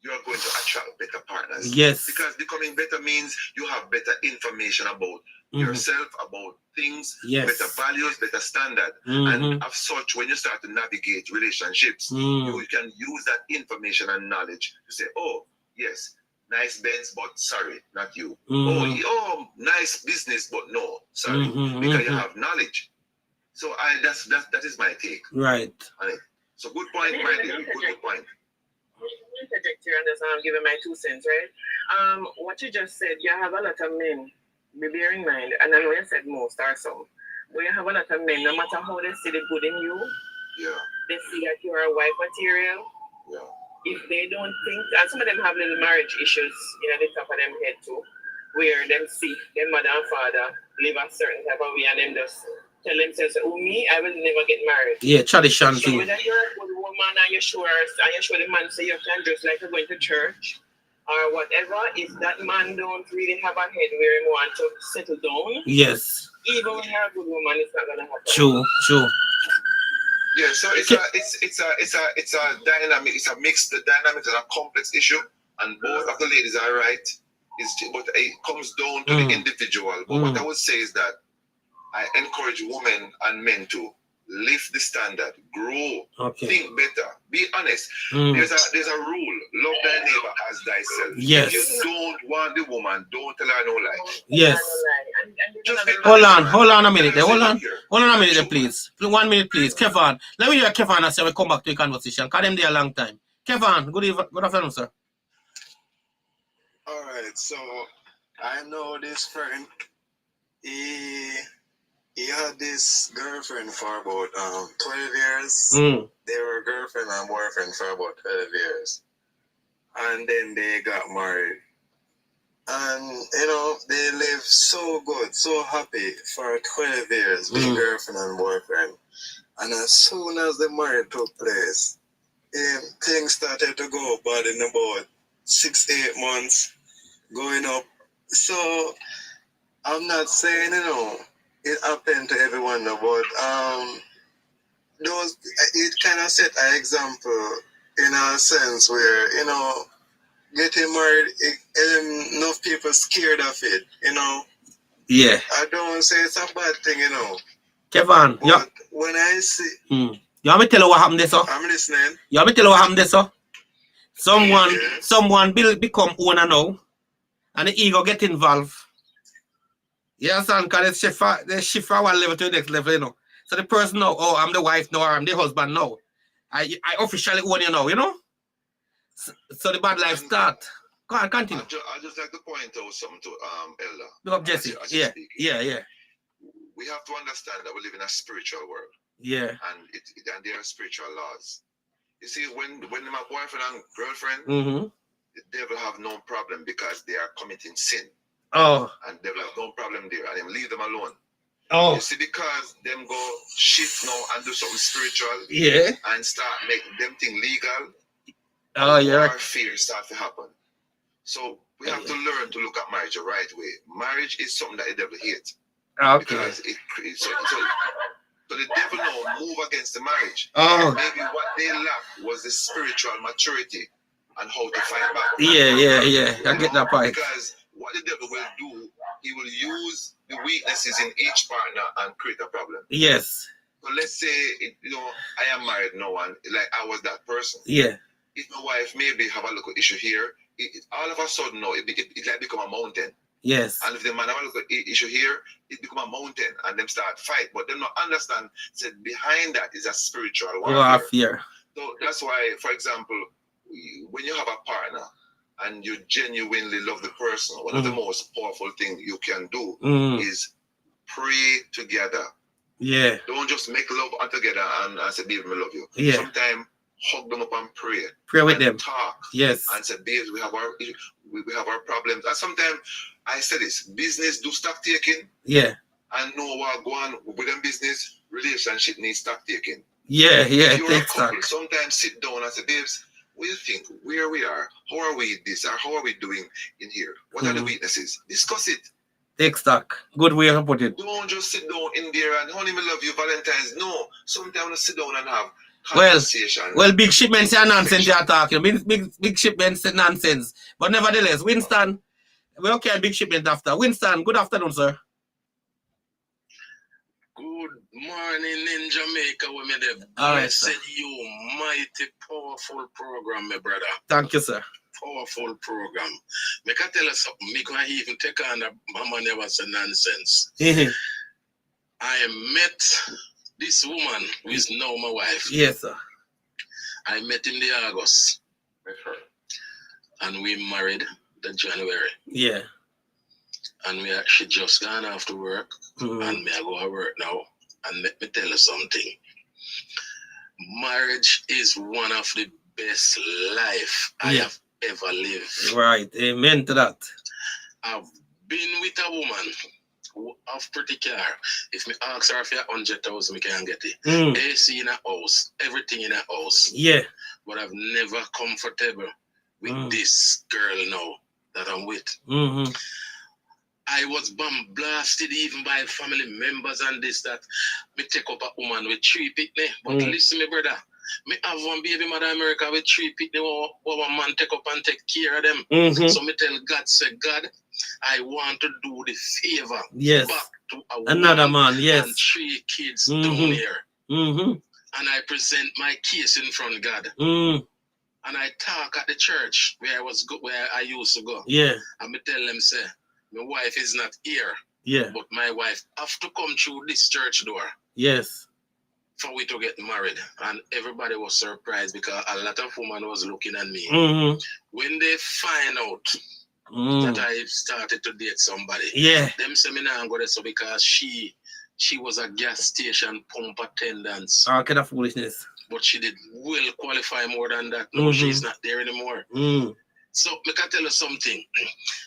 you are going to attract better partners. Yes. Because becoming better means you have better information about yourself, about things, better values, better standard. And as such, when you start to navigate relationships, you can use that information and knowledge to say, oh, yes, nice Benz, but sorry, not you. Oh, nice business, but no, sorry. Because you have knowledge. So that is my take. Right. So good point, my dear. Good point. Interject here and just giving my 2 cents, right? What you just said, you have a lot of men, be bear in mind, and I know you said most or some, but you have a lot of men, no matter how they see the good in you, they see that you are a wife material. If they don't think, and some of them have little marriage issues in the top of them head too, where them see their mother and father live a certain type of way and them just tell themselves, oh, me, I will never get married. Yeah, tradition so thing. Whether you're a good woman and you show the man say you can dress like you're going to church or whatever, if that man don't really have a head where he want to settle down, yes, even when you're a good woman, it's not gonna happen. True. Yeah, so it's a dynamic, it's a mixed dynamic and a complex issue, and both of the ladies are right. But it comes down to the individual. But what I would say is that I encourage women and men to lift the standard, grow, think better, be honest. There's a rule: love thy neighbor as thyself. Yes. If you don't want the woman, don't tell her no lie. Yes. Hold on a minute. Hold on a minute, please. 1 minute, please. Kevin, let me hear Kevin and say we come back to the conversation. Cause them there a long time. Kevin, good afternoon, sir. All right, so I know this friend. He had this girlfriend for about 12 years. They were girlfriend and boyfriend for about 12 years. And then they got married. And, they lived so good, so happy for 12 years, being girlfriend and boyfriend. And as soon as the marriage took place, things started to go bad in about 6-8 months, going up. So, I'm not saying, it happened to everyone, but it kind of set an example in a sense where, getting married, enough people scared of it, Yeah. I don't say it's a bad thing, Kevin, but when I see... You want me to tell you what happened there, sir? I'm listening. You want me to tell you what happened there, sir? Someone become owner now, and the ego get involved. You understand? Because they shift from one level to the next level, So the person now, oh, I'm the wife now, or I'm the husband now. I officially own you now, So the bad life start. Go on, continue. I just like to point out something to Elder. Look up, Jesse. Yeah. We have to understand that we live in a spiritual world. Yeah. And there are spiritual laws. You see, when my boyfriend and girlfriend, the devil have no problem because they are committing sin. Oh. And devil have no problem there, and leave them alone. Oh. You see, because them go shift now and do something spiritual. Yeah. And start make them thing legal. Oh, yeah. Fear start to happen. So We have to learn to look at marriage the right way. Marriage is something that the devil hates. Okay. Because so the devil now move against the marriage. Oh. Maybe what they lacked was the spiritual maturity and how to fight back. Yeah. I get that point. Because what the devil will do, he will use the weaknesses in each partner and create a problem. Yes. So let's say, I am married now and like I was that person. Yeah. If my wife maybe have a little issue here, all of a sudden now it like become a mountain. Yes. And if the man have a little issue here, it become a mountain and them start fight. But them not understand that behind that is a spiritual warfare. So that's why, for example, when you have a partner and you genuinely love the person, one of the most powerful things you can do is pray together. Yeah. Don't just make love together and say, baby, I love you. Yeah. Sometimes hug them up and pray. Pray with them. Talk. Yes. And say, babes, we have our problems. And sometimes I say this, business do stock taking. Yeah. And know what go on with them business, relationship needs stock taking. Yeah. If you're a Take couple, stock. sometimes sit down and say, babes, what do you think? Where we are? How are we this? Or how are we doing in here? What are the weaknesses? Discuss it. Take stock. Good way to put it. Don't just sit down in there and honey, me love you, Valentine's. No. Sometimes sit down and have conversation. Well, big shipments are nonsense you're talking. Big shipments are nonsense. But nevertheless, Winston, we're okay at big shipment after. Winston, good afternoon, sir. Good morning in Jamaica, women. All right, sir. You mighty powerful program, my brother. Thank you, sir. Powerful program. Me can tell you something. Me can even take on a mama never say nonsense. I met this woman who is now my wife. Yes, sir. I met in the August with her, and we married the January. Yeah. And she just gone off to work, and me I go to work now. And let me tell you something. Marriage is one of the best life I have ever lived. Right. Amen to that. I've been with a woman who have pretty car. If me ask her for 100,000, we can get it. AC in a house, everything in a house. Yeah. But I've never comfortable with this girl now that I'm with. I was blasted even by family members and this, that. Me take up a woman with 3 picnic. But listen, me brother, me have one baby mother in America with 3 picnic. One man take up and take care of them. So me tell God, say, God, I want to do the favor back to another man, and 3 kids down here. And I present my case in front of God. And I talk at the church where I used to go. Yeah. And me tell them, say, my wife is not here. Yeah. But my wife have to come through this church door. Yes. For we to get married. And everybody was surprised because a lot of women was looking at me. When they find out that I started to date somebody, them say me now go there so because she was a gas station pump attendant. All kind of foolishness. But she did well qualify more than that. No, she's not there anymore. So, I can tell you something.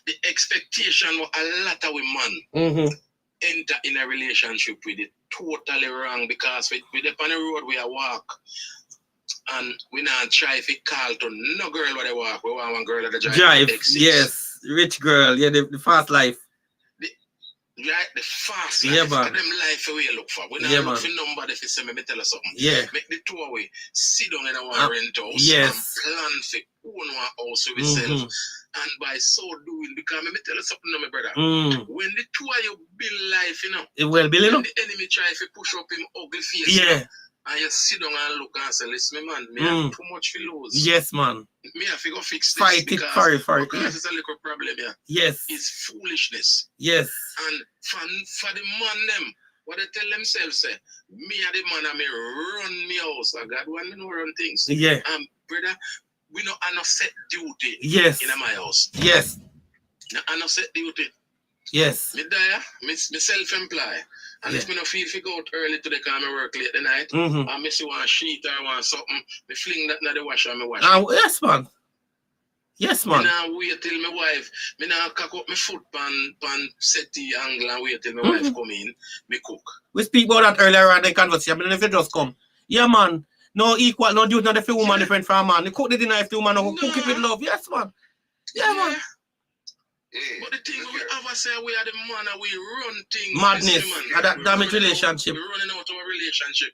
The expectation of a lot of women enter in a relationship with it totally wrong because we up on the road we walk and we not try if it call to no girl where they walk. We want one girl that drive. Yes, rich girl. Yeah, the fast life. The fast life. Man. Them life we look for. We not look for nobody if you say me tell you something. Make the 2 away. Sit down in a one rent house and plan for own one house with yourself. And by so doing, because let me tell you something, my brother. When the 2 of you build life, it will build when the enemy try to push up him ugly face, and you sit down and look and say, listen, man, me have too much to lose. Yes, man. Me have to go fix this. Fight it, because it's a little problem here. Yes. It's foolishness. Yes. And for the man them, what they tell themselves, say, me and the man, I may run me house. I got one to run things. Yeah. Brother, we know I no set duty in my house. Yes. No, I no set duty. Yes. Me there, me self-employed. And if me no feel to go out early today because I work late the night, and me see one sheet or one something, me fling that in the washer and me wash it. Yes, man. Yes, man. Me now wait till my wife, me now cock up my foot pan settee angle and wait till my wife come in, me cook. We speak about that earlier on in the conversation, but if you just come. Yeah, man. No equal, no duty, not the woman different from a man. You cook the dinner if the woman no cook it with love. Yes, man. Yeah, man. Hey, But the thing we ever say we are the man and we run things. Madness. That damage relationship. We're running out of a relationship.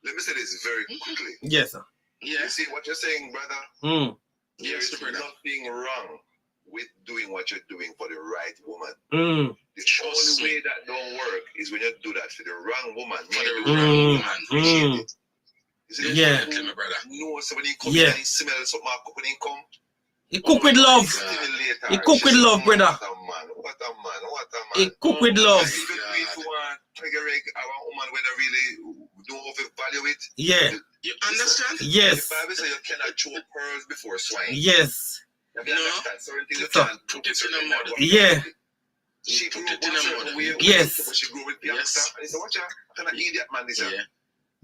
Let me say this very quickly. Yes, sir. Yeah. You see what you're saying, brother? Yes, there's brother. nothing wrong with doing what you're doing for the right woman. The Trust only way that don't work is when you do that for the wrong woman. For the wrong woman. You see, yeah. My brother. No, so when he come in and he smells something when he come. He cook with love. He cook with love, brother. What a man. What a man. What a man. He cook with love. If you want to get a woman when I really don't have to value it. Yeah. You understand? Yes. The Bible says you cannot choke pearls before swine. Yes. You understand? Certain things you can't put it in a mud. Yeah. She grew up in a certain way. Yes. But she grew with youngster. And he said, watch out. What kind of idiot man this is?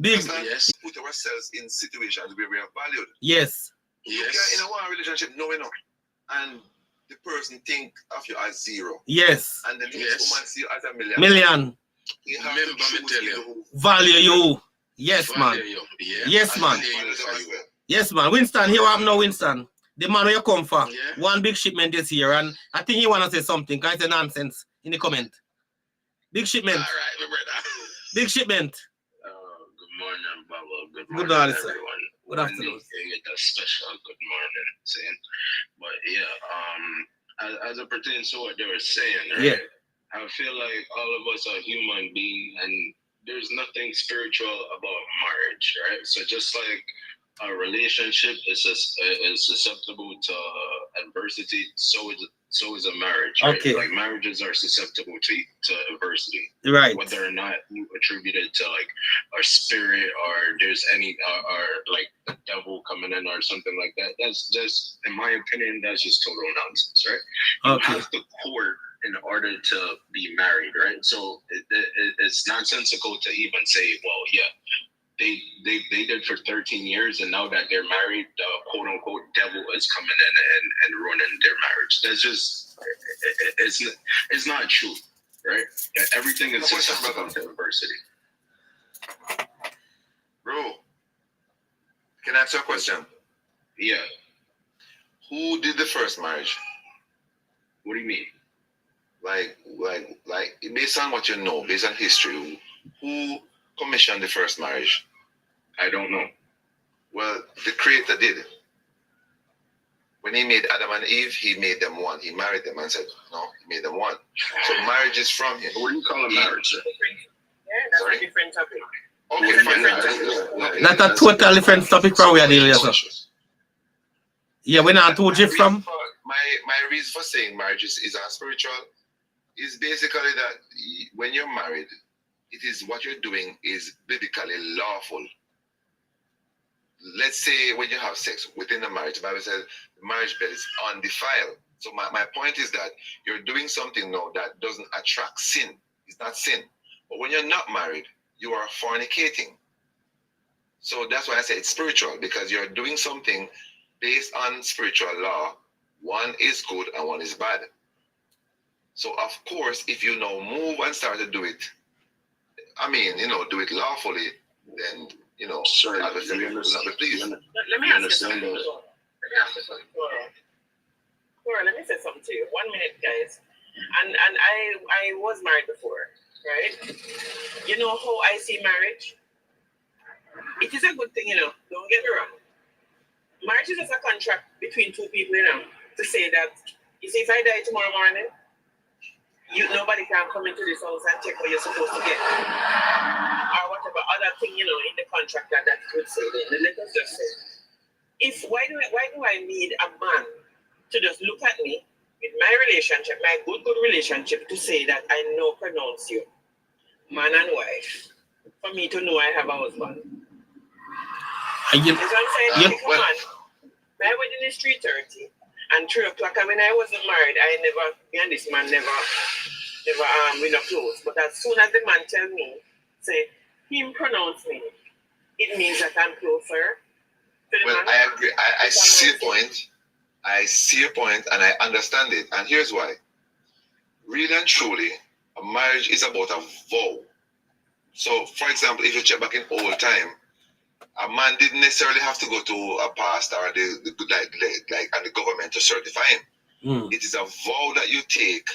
Big. Yes. Put ourselves in situations where we are valued. Yes. You can in a one relationship, no, and the person think of you as zero. Yes. And the next woman see you as a million. Million. You have to tell you. Value you. Yes, Value man. you. Yeah. Yes, man. Yes, man. Winston, here what now, Winston. The man where you come from. Yeah. One big shipment is here, and I think he wanna say something. Cause it's a nonsense in the comment. Big shipment. All right, my brother. Big shipment. Good morning, Baba. Good morning, sir. Everyone. Good afternoon. You get a special good morning saying. But yeah, as it pertains to what they were saying, right? Yeah. I feel like all of us are human beings and there's nothing spiritual about marriage, right? So just like a relationship is susceptible to adversity, so is a marriage. Right? Okay. Like marriages are susceptible to adversity. Right. Whether or not you attribute it to like our spirit or there's any or like the devil coming in or something like that. That's just, in my opinion, that's just total nonsense, right? You have to court in order to be married, right? So it's nonsensical to even say, well, yeah, they did for 13 years, and now that they're married, the quote unquote devil is coming in and ruining their marriage. That's just it's not true, right? Everything is susceptible to adversity. Bro, can I ask you a question? Yeah. Who did the first marriage? What do you mean? Like, based on what you know, based on history, who commissioned the first marriage? I don't know. Well, the Creator did. When he made Adam and Eve, he made them one. He married them and said, no, he made them one. So marriage is from him. What do you call a marriage, sir? Yeah, that's a different topic. Okay, fine. That's a total different topic from where I deal with. Yeah, we're not too different from. My reason for saying marriage is spiritual is basically that when you're married, it is what you're doing is biblically lawful. Let's say when you have sex within the marriage, the Bible says the marriage bed is undefiled. So my point is that you're doing something now that doesn't attract sin. It's not sin. But when you're not married, you are fornicating. So that's why I say it's spiritual, because you're doing something based on spiritual law. One is good and one is bad. So of course, if you now move and start to do it, do it lawfully, then, sorry, obviously we will not be pleased. Let me ask you something. Cora, let me say something to you. 1 minute, guys. And I was married before, right? You know how I see marriage? It is a good thing, don't get me wrong. Marriage is just a contract between two people, to say that, you see, if I die tomorrow morning, nobody can come into this house and take what you're supposed to get. Or whatever other thing, in the contract that would say. Then let us just say, why do I need a man to just look at me with my relationship, my good relationship, to say that I know pronounce you, man and wife, for me to know I have a husband? You know what I'm saying? Come on. My wedding is 3:30 and 3 o'clock. I mean, I wasn't married. Me and this man never we not close. But as soon as the man tell me, say, him pronounce me, it means that I'm closer to the man. I agree. I see your point. I see your point and I understand it. And here's why. Really and truly, a marriage is about a vow. So, for example, if you check back in old time, a man didn't necessarily have to go to a pastor or the government to certify him. It is a vow that you take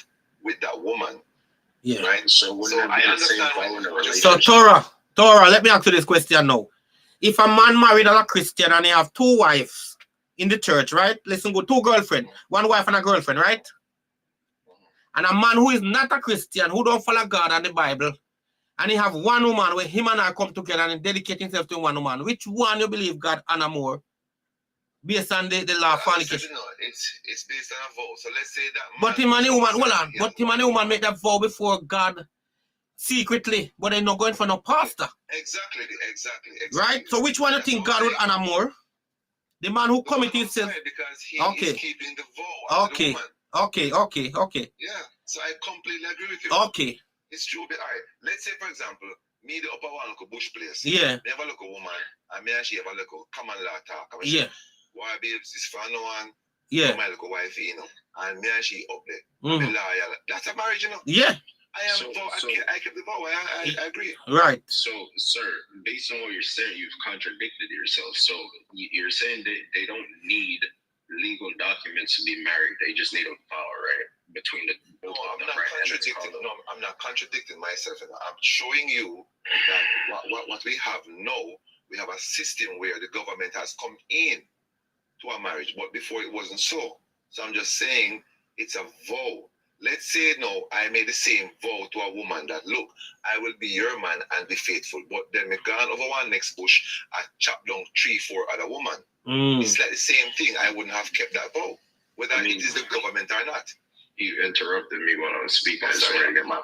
with that woman. Yeah. Right? So I understand vow in a relationship. So Tora, let me ask you this question now. If a man married as a Christian and he have 2 wives in the church, right? Listen good, 2 girlfriends, 1 wife and a girlfriend, right? And a man who is not a Christian, who don't follow God and the Bible, and he have 1 woman where him and I come together and dedicate himself to 1 woman, which one you believe God honor more? Based on the law of fornication. No, it's based on a vow. So let's say that. But him and the woman, hold on. But him and the woman make that vow before God secretly, but they're not going for no pastor. Exactly. Right? So which one you think God would honor more? The man who committed himself. Because he is keeping the vow. Okay. Yeah. So I completely agree with you. Okay. It's true. But all right. Let's say, for example, me the upper one look a bush place. Yeah. Me have a look a woman, and me and she have a look a common law talk. Yeah. Why babes is for no one? Yeah. My look a wife, you know. And me and she up there. Me loyal. That's a marriage, you know. Yeah. I kept the vow. I agree. Right. So, sir, based on what you're saying, you've contradicted yourself. So you're saying that they don't need legal documents to be married. They just need a vow, right? Between the both of them, right? No, I'm not contradicting myself. I'm showing you that what we have now, we have a system where the government has come in to a marriage, but before it wasn't so. So I'm just saying it's a vow. Let's say no, I made the same vow to a woman that look, I will be your man and be faithful. But then me gone over one next bush, I chop down 3-4 other women. It's like the same thing. I wouldn't have kept that vow, whether it is the government or not. You interrupted me when I was speaking. I just want to get my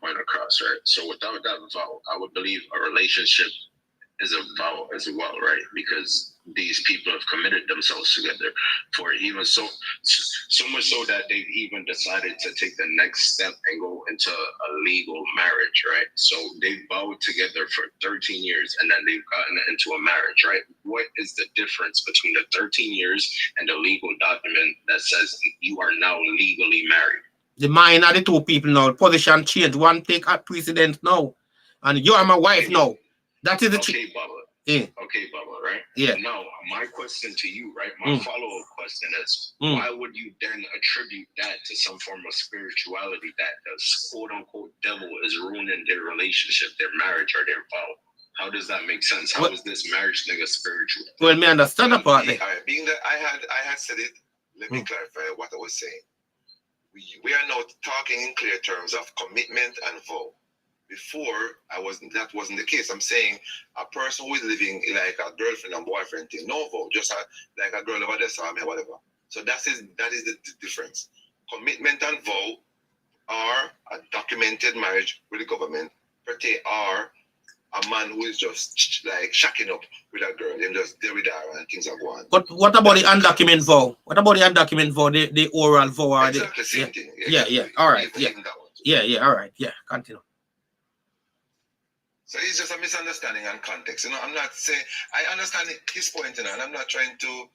point across, right? So without that vow, I would believe a relationship is a vow as well, right? Because these people have committed themselves together for even so much so that they've even decided to take the next step and go into a legal marriage, right? So they vowed together for 13 years and then they've gotten into a marriage, right? What is the difference between the 13 years and the legal document that says you are now legally married? The mind of the 2 people now, position change. One take a precedence now, and you are my wife now. That is the okay, Baba. Yeah. Okay, Baba, right? Yeah. Now, my question to you, right? My follow-up question is, why would you then attribute that to some form of spirituality that the quote-unquote devil is ruining their relationship, their marriage, or their vow? How does that make sense? How is this marriage thing a spiritual? Well, me understand that part. Being that I had said it, let me clarify what I was saying. We are now talking in clear terms of commitment and vow. Before, that wasn't the case. I'm saying a person who is living like a girlfriend and boyfriend thing, no vow, just like a girl over there, saw me, whatever. So that is the difference. Commitment and vow are a documented marriage with the government, but they are a man who is just like shacking up with a girl, and just there with her and things are going. But what about the undocumented vow? What about the undocumented vow, the oral vow? Exactly the same thing. Yeah. All right. Yeah. All right. Yeah. Continue. So it's just a misunderstanding and context. I'm not saying I understand his point, and I'm not trying to,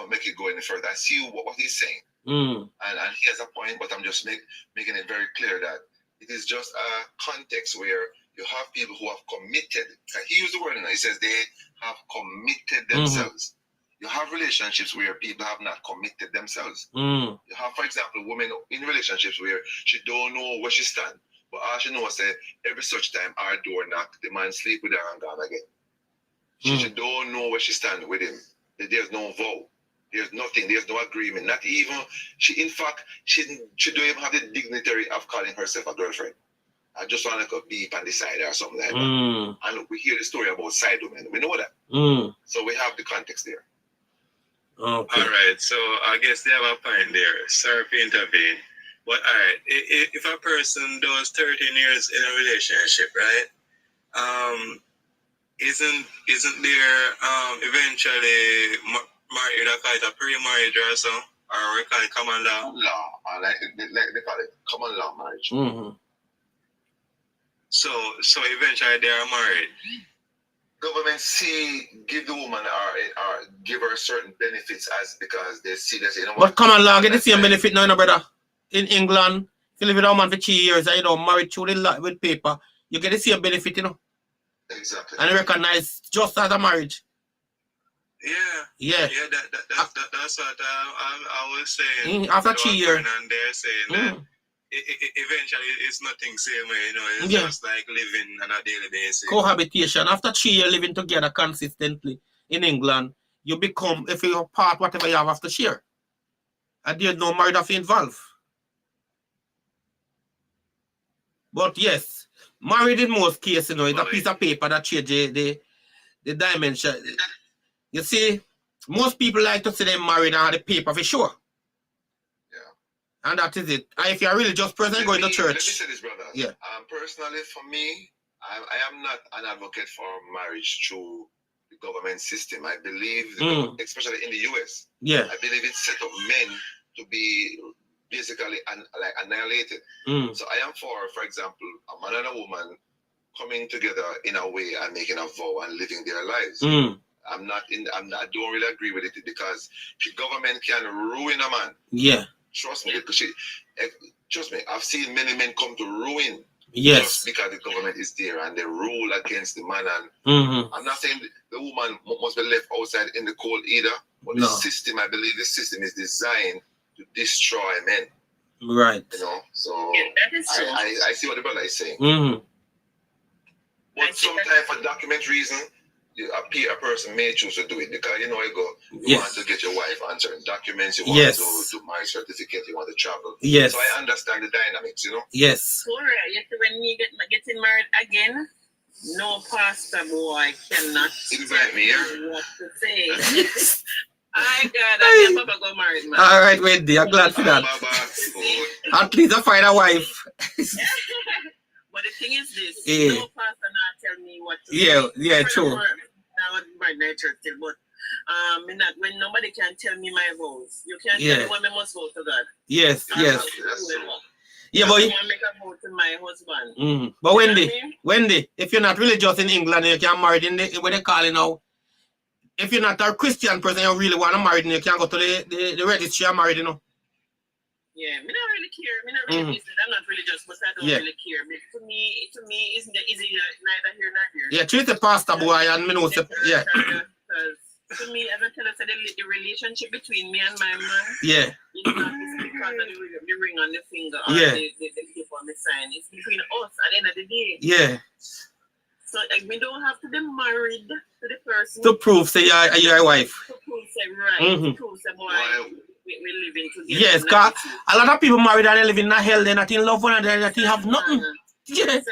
make it go any further. I see what he's saying, and he has a point, but I'm just making it very clear that it is just a context where you have people who have committed. He used the word, he says they have committed themselves. You have relationships where people have not committed themselves. You have, for example, women in relationships where she don't know where she stands. But all she knows is every such time our door knock, the man sleep with her and gone again. She don't know where she stands with him. There's no vow. There's nothing. There's no agreement. Not even she don't even have the dignity of calling herself a girlfriend. I just want like a beep on the side or something like that. And we hear the story about side women. We know that. So we have the context there. Okay. All right. So I guess they have a point there. Sorry to intervene. But all right, if a person does 13 years in a relationship, right? Isn't there eventually married a kind of pre-marriage or so, or we call it common law? They call it common law marriage. So eventually they are married. Government give the woman or give her certain benefits because they see that But common law get the same benefit now, brother. In England, if you live with a man for 3 years and married through with paper, you get the same benefit, Exactly. And recognized just as a marriage. That's what I was saying. After 3 years. And they're saying that eventually it's nothing same way, you know, it's just like living on a daily basis. Cohabitation. After 3 years living together consistently in England, you become, if you're part, whatever you have to share. And there's no marriage of involved. But yes, married in most cases, you know, it's a piece of paper that changes the dimension. You see, most people like to say they're married and have the paper for sure. And that is it. And if you're really just person going to church. Let me say this, brother. Yeah. Personally, for me, I am not an advocate for marriage through the government system. I believe, especially in the US, I believe it set up men to be basically annihilated. So I am for example, a man and a woman coming together in a way and making a vow and living their lives. I don't really agree with it because the government can ruin a man. Yeah. Trust me, I've seen many men come to ruin just because the government is there and they rule against the man. And I'm not saying the woman must be left outside in the cold either, but the system, I believe the system is designed to destroy men. Right. You know, so that is true. I see what the brother is saying. But sometimes for document reason, a person may choose to do it because you want to get your wife on certain documents, you want to do marriage certificate, you want to travel. Yes. So I understand the dynamics, you know. Yes. When me getting married again, no pastor boy cannot invite me here. What to say. I got I Baba go married, man. All right, Wendy, I'm glad for that. At least I find a wife. But the thing is this, no pastor not tell me what to say. Yeah, true. I was married in church still, but when nobody can tell me my vows, you can't tell me when I must vow to God. Yes. Yeah, but I make a vow to my husband. But Wendy, if you're not religious in England, you can marry in what they call it now. If you're not a Christian person, you really want to marry, you can go to the registry and marry, you know. Yeah, me not really care. Me not really business. I'm not religious, but I don't really care. But to me, it's neither here nor there. Yeah, treat the pastor boy and me know. Yeah. Because to me, as I tell us, the relationship between me and my man. Yeah. It's not because of the ring on the finger or the gift on the sign. It's between us at the end of the day. Yeah. So we don't have to be married to the person. To prove say you're a wife. To prove say to prove say boy. We're living together. Yes, because a lot of people married and they live in hell, they're not in love one another, that they have nothing. Yes,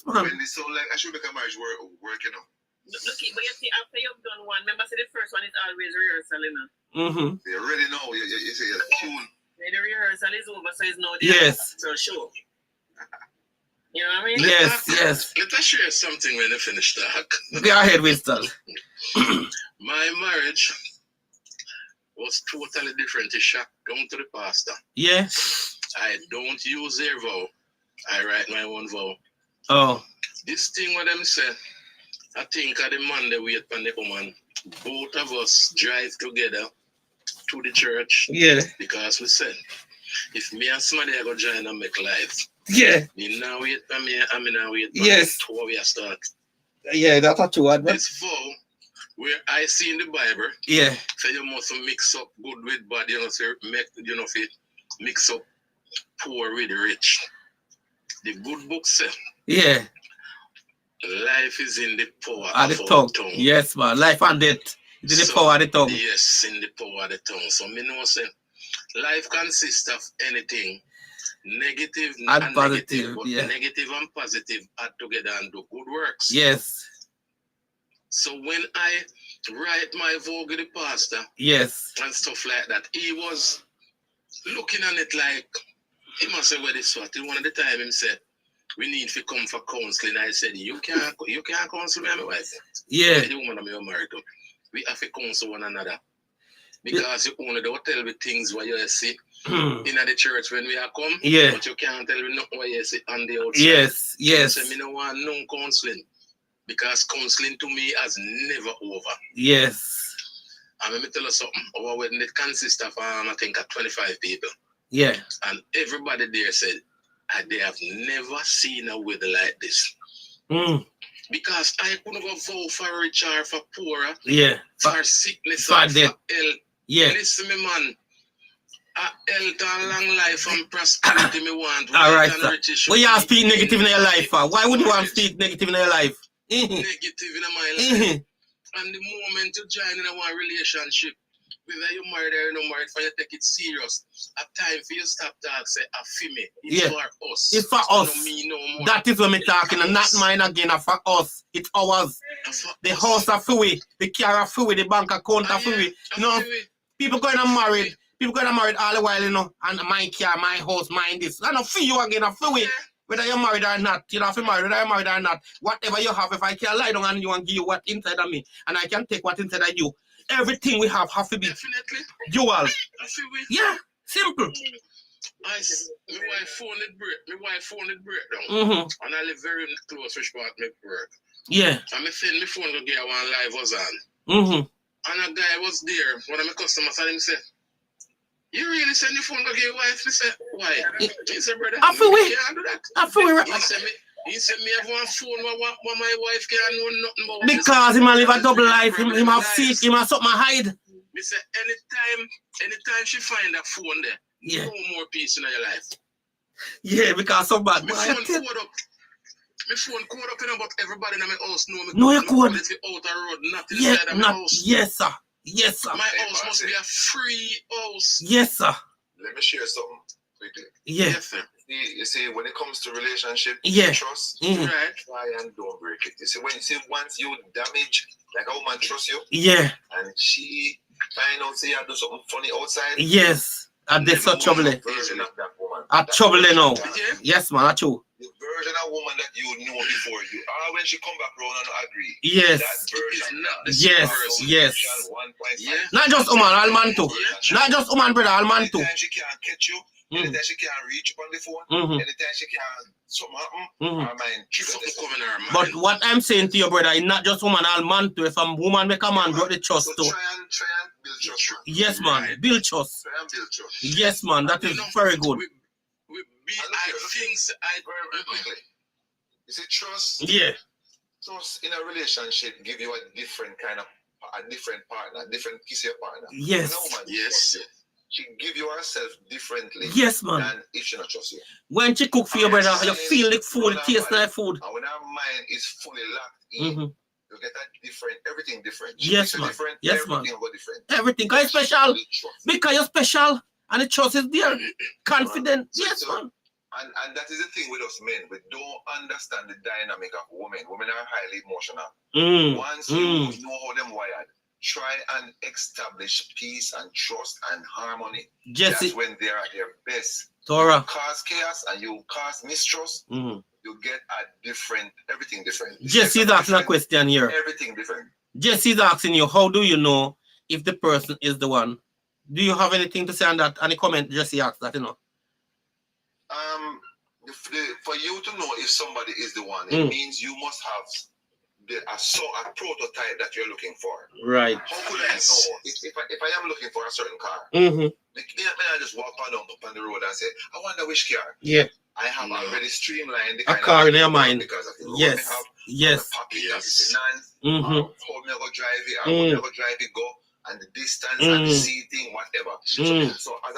man. So like I should make a marriage work, you know. Look, but you see, after you've done one, remember say the first one is always rehearsal, you know. You already know, you say you're cool. The rehearsal is over, so it's no so sure. You know what I mean? Yes. Let us share something when I finish talk. Go ahead, Winston. My marriage was totally different. It shocked down to the pastor. Yeah. I don't use their vow. I write my own vow. Oh. This thing what them say, I think at the Monday wait for the woman. Both of us drive together to the church. Yeah. Because we said, if me and somebody are going to join and make live. Yeah. You now wait for me, I'm now wait for yes. me. We start. Yeah, that's what you want. This vow, where I see in the Bible, so you must mix up good with bad, so mix up poor with rich. The good book says, life is in the power of the tongue. Yes, man. Life and death is in the power of the tongue. Yes, in the power of the tongue. So me know say life consists of anything negative and positive, but negative and positive add together and do good works. Yes. So when I write my vow with the pastor, and stuff like that, he was looking at it like he must say, "Well, this what." One of the time he said, "We need to come for counseling." I said, "You can't counsel me, my wife. Yeah, the woman I'm married to. We have to counsel one another because you only don't tell me things what you see in the church when we are come. Yeah, but you can't tell me nothing what you see on the outside. Yes. So me no want no counseling." Because counseling to me has never over. Yes. And let me tell you something. Our wedding, it consists of, I think, 25 people. Yeah. And everybody there said, they have never seen a wedding like this. Because I couldn't go vote for rich or for poor. Yeah. For sickness for or death. for health. Yeah. Listen, me man. Health and long life and prosperity me want. All right, sir. Well, you speak negative in your life, for? Why would you want to speak negative in your life? Negative in my life. And the moment you join in a one relationship, whether you married or you not married, for you take it serious. A time for you stop talk, say, a female. It's for us. It's for us. No me no more. That is when me talking, and not mine again, for us. It's ours. The house are free, the car are free, the bank account are free. You know, people going to married. People going to married all the while, you know, and my car, my house, mine this. I don't feel you again, I feel it. Whether you're married or not, you don't have to marry, whether you're married or not. Whatever you have, if I can lie down and you and give you what inside of me, and I can take what inside of you, everything we have to be dual. Yeah, simple. My wife phone it break down. And I live very close which part me work. Yeah. And me send my phone to get one live was on. And a guy was there, one of my customers, and him said, "You really send your phone to get your wife?" He said, "Why?" He said, "Brother, I can't do that." He said, "Me have one phone what my wife can't know nothing about." Because him live a double life, him have seat, him have something to hide. Me say, anytime she find that phone there, no more peace in your life. Yeah, because so bad. My phone code up. My phone code up, you know, but everybody in my house know me. No, you could. If you out the road, nothing inside of my house. Yes, sir. Yes, sir. My house must be a free house. Yes, sir. Let me share something quickly. Yeah. Yes, sir. You see, when it comes to relationship, trust, Right. try and don't break it. You see, once you damage, like a woman trusts you, and she find out say you do something funny outside. Yes. And there's such trouble. Version of that woman. A trouble now. Yes, man, that's true. The version of woman that you knew before you are when she come back around and agree. Yes. That version. Yes. Not just woman, all man too. Not just woman, brother, all man too. Anytime she can't catch you, anytime she can't reach you on the phone, anytime she can't something happen, her mind triggers coming her mind. But what I'm saying to you, brother, is not just woman, all man too. If a woman make a man broke the trust too. Try and build trust. Yes, man. Build trust. Try and build trust. Yes, man. That is very good. Very quickly. You see, trust. Yeah. Trust in a relationship give you a different kind of a different partner, different piece of partner. Yes. Yes. She give you herself differently. Yes, man. Than if she not trust you. When she cook for you, brother, you feel the food, it tastes like food. And when her mind is fully locked in, you get that different, everything different. Yes, man. Yes, man. Everything go different. Everything, because you're special. Because you're special. And the trust is there. Confident. Yes, man. And that is the thing with us men. We don't understand the dynamic of women. Women are highly emotional. Once you know how them wired, try and establish peace and trust and harmony. That's when they are at their best. Torah. You cause chaos and you cause mistrust, you get a different, everything different. Jesse's asking a question here. Everything different. Jesse's asking you, how do you know if the person is the one? Do you have anything to say on that? Any comment Jesse asked that, you know? For you to know if somebody is the one, it means you must have a prototype that you're looking for. Right. How could I know if I am looking for a certain car? I just walk up on the road and say, I wonder which car. Yeah. I have already streamlined the kind a car in your mind because of the yes. Have, yes. The pocket, yes. The finance, how me go drive it, how me go drive it, go. And the distance and the seating, whatever. So as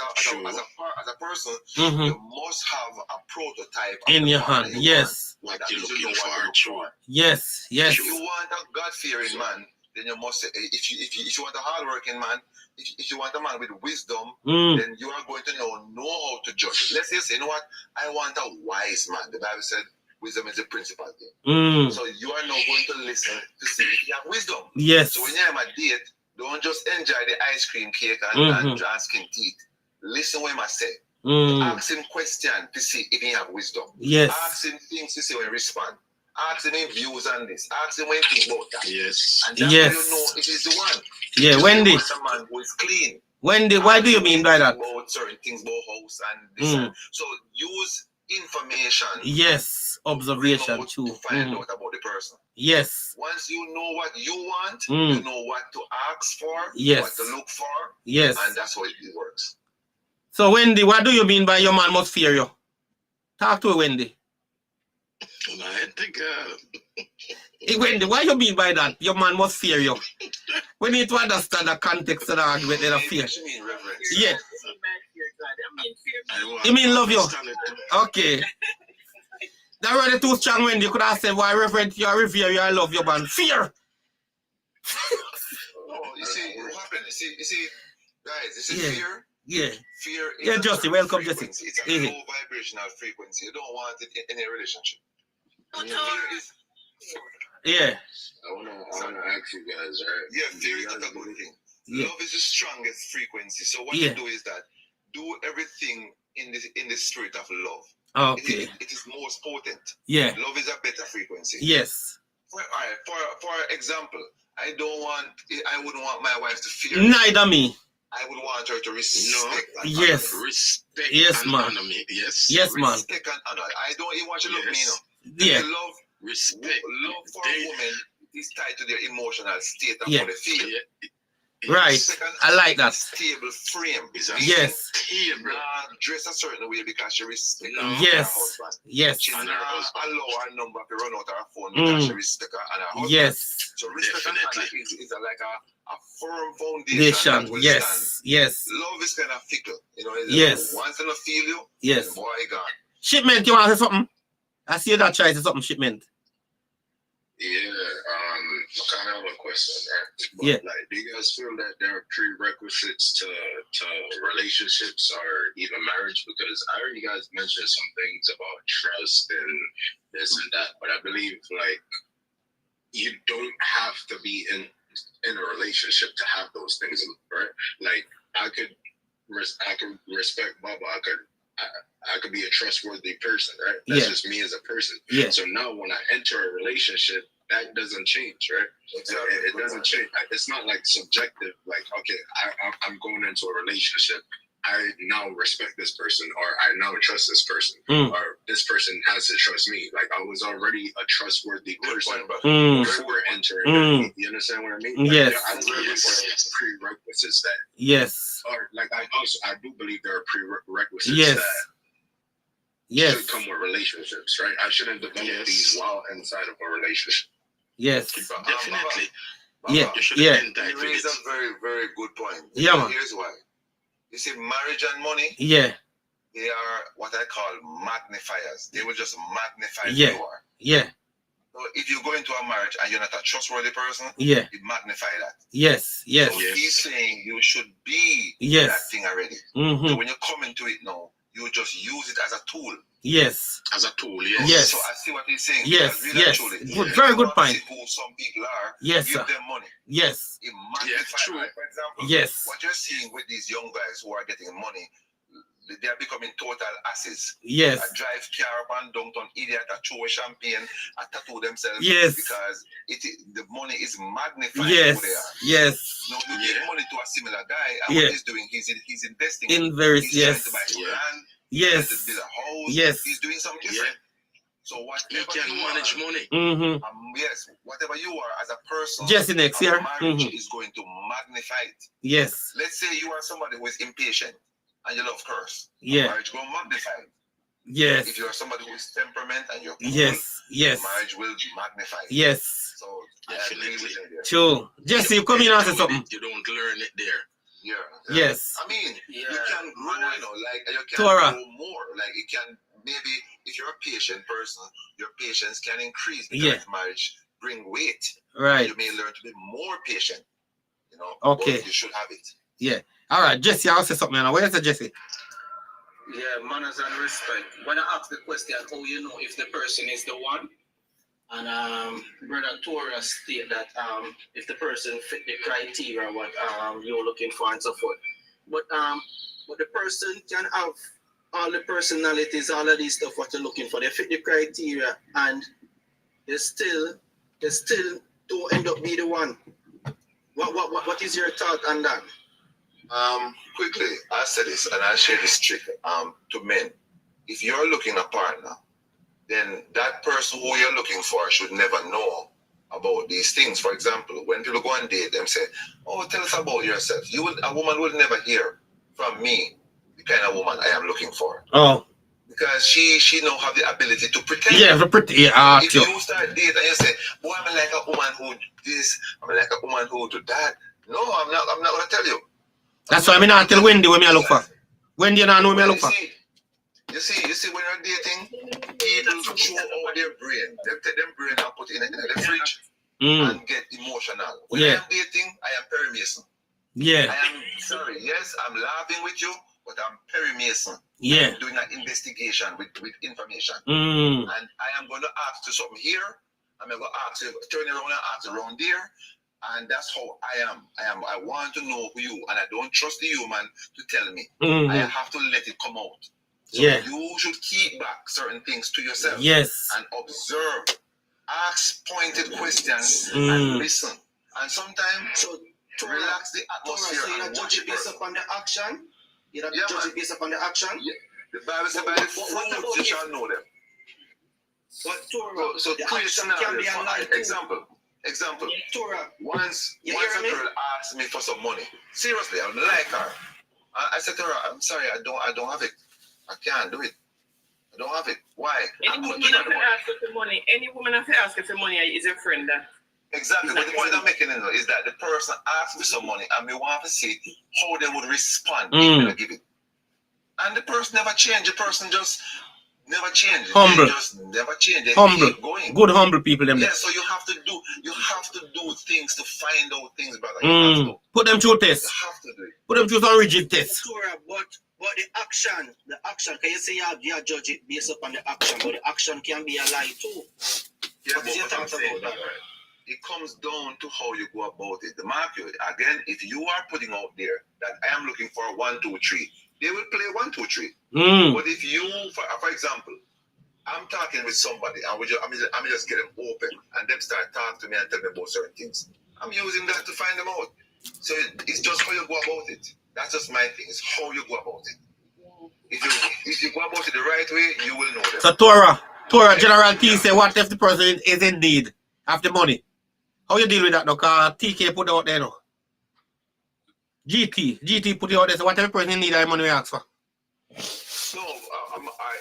a person, you must have a prototype in your hand. Yes. What you're looking for. Yes. Yes. If you want a God-fearing man, then you must say, if you want a hard-working man, if you want a man with wisdom, then you are going to know how to judge. Let's say, you know what? I want a wise man. The Bible said wisdom is the principal thing. So you are now going to listen to see if you have wisdom. Yes. So when you have a date, don't just enjoy the ice cream cake and skin teeth. Listen what he must say. Ask him questions to see if he have wisdom. Yes. Ask him things to see when he respond. Ask him his views on this. Ask him when he think about that. Yes. And that's how you know if he's the one. Yeah, Wendy. A man who is clean. Wendy, why do you mean by that? About certain things about house and this. And so use information. Yes, observation too. To find out about the person. Yes. Once you know what you want, you know what to ask for, yes. what to look for. Yes. And that's how it works. So Wendy, what do you mean by your man must fear you? Talk to her, Wendy. I think Wendy, what you mean by that? Your man must fear you. We need to understand the context of the argument and the fear. Yeah. You mean love you? Okay. That really too strong, Wendy. You could have said, why reverend you, I revere you, I love you, man. Fear. Oh, you see, what happened? You see, guys, you see fear? Yeah. Fear is Jesse, welcome, Jesse. It's a low vibrational frequency. You don't want it in a relationship. Yeah. I wanna ask you guys, right? Yeah, fear is not a good thing. Yeah. Love is the strongest frequency. So what you do is that do everything in the spirit of love. Okay. It is most potent. Yeah. Love is a better frequency. Yes. For example, I wouldn't want my wife to fear. Neither me. I would want her to respect. Yes. Respect. Yes, man. Honor me. Yes. Yes, man. Respect and honor. I don't even want you to love me, Yeah. Love, respect. Love for a woman is tied to their emotional state and how they feel. Right. I like that. Stable frame. Yes. Stable. Dress a certain way because she respects her husband. Yes. She not allow her number to run out her phone because she respects her and her husband. Yes. So respect and honor is like a firm foundation. Yes. Yes. Love is kind of fickle. You know, yes. Once they don't feel you, yes. The boy gone. Shipment, you want to say something? I see that try to say something, Shipment. Yeah, I kind of have a question, right? But, like, do you guys feel that there are prerequisites to relationships or even marriage? Because I heard you guys mention some things about trust and this and that, but I believe, like, you don't have to be in a relationship to have those things, right? Like, I could respect Baba. I could be a trustworthy person, right? That's just me as a person. Yeah. So now when I enter a relationship, that doesn't change, right? Exactly. It doesn't change. It's not like subjective, like, okay, I'm going into a relationship. I now respect this person, or I now trust this person, or this person has to trust me. Like, I was already a trustworthy person before entering. You understand what I mean? Like, yes. I believe prerequisites that. Yes. Or like I do believe there are prerequisites that should come with relationships, right? I shouldn't develop these while inside of a relationship. Yes. Definitely. Baba, You raise a very, very good point. Yeah, man. Here's why. You see, marriage and money, they are what I call magnifiers. They will just magnify who you are. Yeah. So if you go into a marriage and you're not a trustworthy person, it magnify that. Yes. Yes. So he's saying you should be that thing already. So when you come into it now, you just use it as a tool. Yes. As a tool, yes. So I see what he's saying. Yes. Really yes. Truly, very good point. Who some people are, yes, give them money. Yes. It magnifies, for example, what you're seeing with these young guys who are getting money, they are becoming total asses. Yes. I drive car up and downtown, idiot, I throw champagne, I tattoo themselves. Yes. Because the money is magnifying yes. who they are. Yes. Now you give money to a similar guy, and what he's doing, he's investing in various. He's trying to buy land. Yes. To build a house. Yes. He's doing something different. So whatever he can manage money. Yes, whatever you are as a person, Jesse next year, marriage is going to magnify it. Yes. Let's say you are somebody who is impatient and you love curse. Marriage will magnify it. Yes. If you are somebody who is temperament and you're cool, yes. marriage will magnify it. Yes. So I agree with you there. True. Jesse, you come in and say something. You don't learn it there. Yeah. Yes. I mean, you can grow, like you can Torah. grow more. Like it can maybe if you're a patient person, your patience can increase because marriage bring weight. Right. You may learn to be more patient. You know. Okay. But you should have it. Yeah. All right, Jesse, I'll say something now. Where's the Jesse? Yeah, manners and respect. When I ask the question, how you know if the person is the one? And Brother Torah state that if the person fit the criteria what you're looking for and so forth. But the person can have all the personalities, all of these stuff what you're looking for. They fit the criteria and they still don't end up be the one. What is your thought on that? Quickly, I'll say this and I'll share this trick to men. If you're looking a partner, then that person who you're looking for should never know about these things. For example, when people go on date, them say, "Oh, tell us about yourself." A woman will never hear from me the kind of woman I am looking for. Oh. Because she now have the ability to pretend. Yeah, to pretend. Yeah, if you start dating and you say, boy, I'm like a woman who this, I'm like a woman who do that. No, I'm not gonna tell you. That's why I'm not tell Wendy what I look for. Wendy, you know what I look for. You see, when you're dating, people throw out their brain. They take them brain and put it in the fridge and get emotional. When I am dating, I am Perry Mason. Yeah. I am sorry. Yes, I'm laughing with you, but I'm Perry Mason. Yeah. I'm doing an investigation with information. And I am going to ask you something here. I'm going to ask you, turn around and ask around there. And that's how I am. I want to know who you, and I don't trust the human to tell me. I have to let it come out. So you should keep back certain things to yourself. Yes. And observe. Ask pointed questions and listen. And sometimes to relax the atmosphere. So you judge it based upon the action? You judge it based upon the action? Yeah. The Bible says by the fruits you shall know them. So create scenarios for example. Once a girl asked me for some money. Seriously, I like her. I said to her, I'm sorry, I don't have it. I can't do it. I don't have it. Why? Any woman have to ask for money. Any woman have to ask for money is a friend. Exactly. But the point I'm making is that the person asked for some money and we want to see how they would respond if they give it. And the person never changed. The person just never changed. Humble. They just never changed. They humble. Keep going. Good humble people them. Yeah, so you have to do things to find out things, brother. You have to. Put them through tests. You have to do it. Put them through some rigid tests. But the action, can you say you judge it based upon the action, but the action can be a lie too. Yeah, what is about that? It comes down to how you go about it. The market, again, if you are putting out there that I am looking for 1, 2, 3, they will play 1, 2, 3. But if you, for example, I'm talking with somebody and I'm just get them open and them start talking to me and tell me about certain things. I'm using that to find them out. So it's just how you go about it. That's just my thing. It's how you go about it. If you go about it the right way, you will know them. So Torah General T say, what if the person is in need of the money? How you deal with that now? Because TK put it out there now. GT put it out there. So what if the person in need of the money we ask for? No,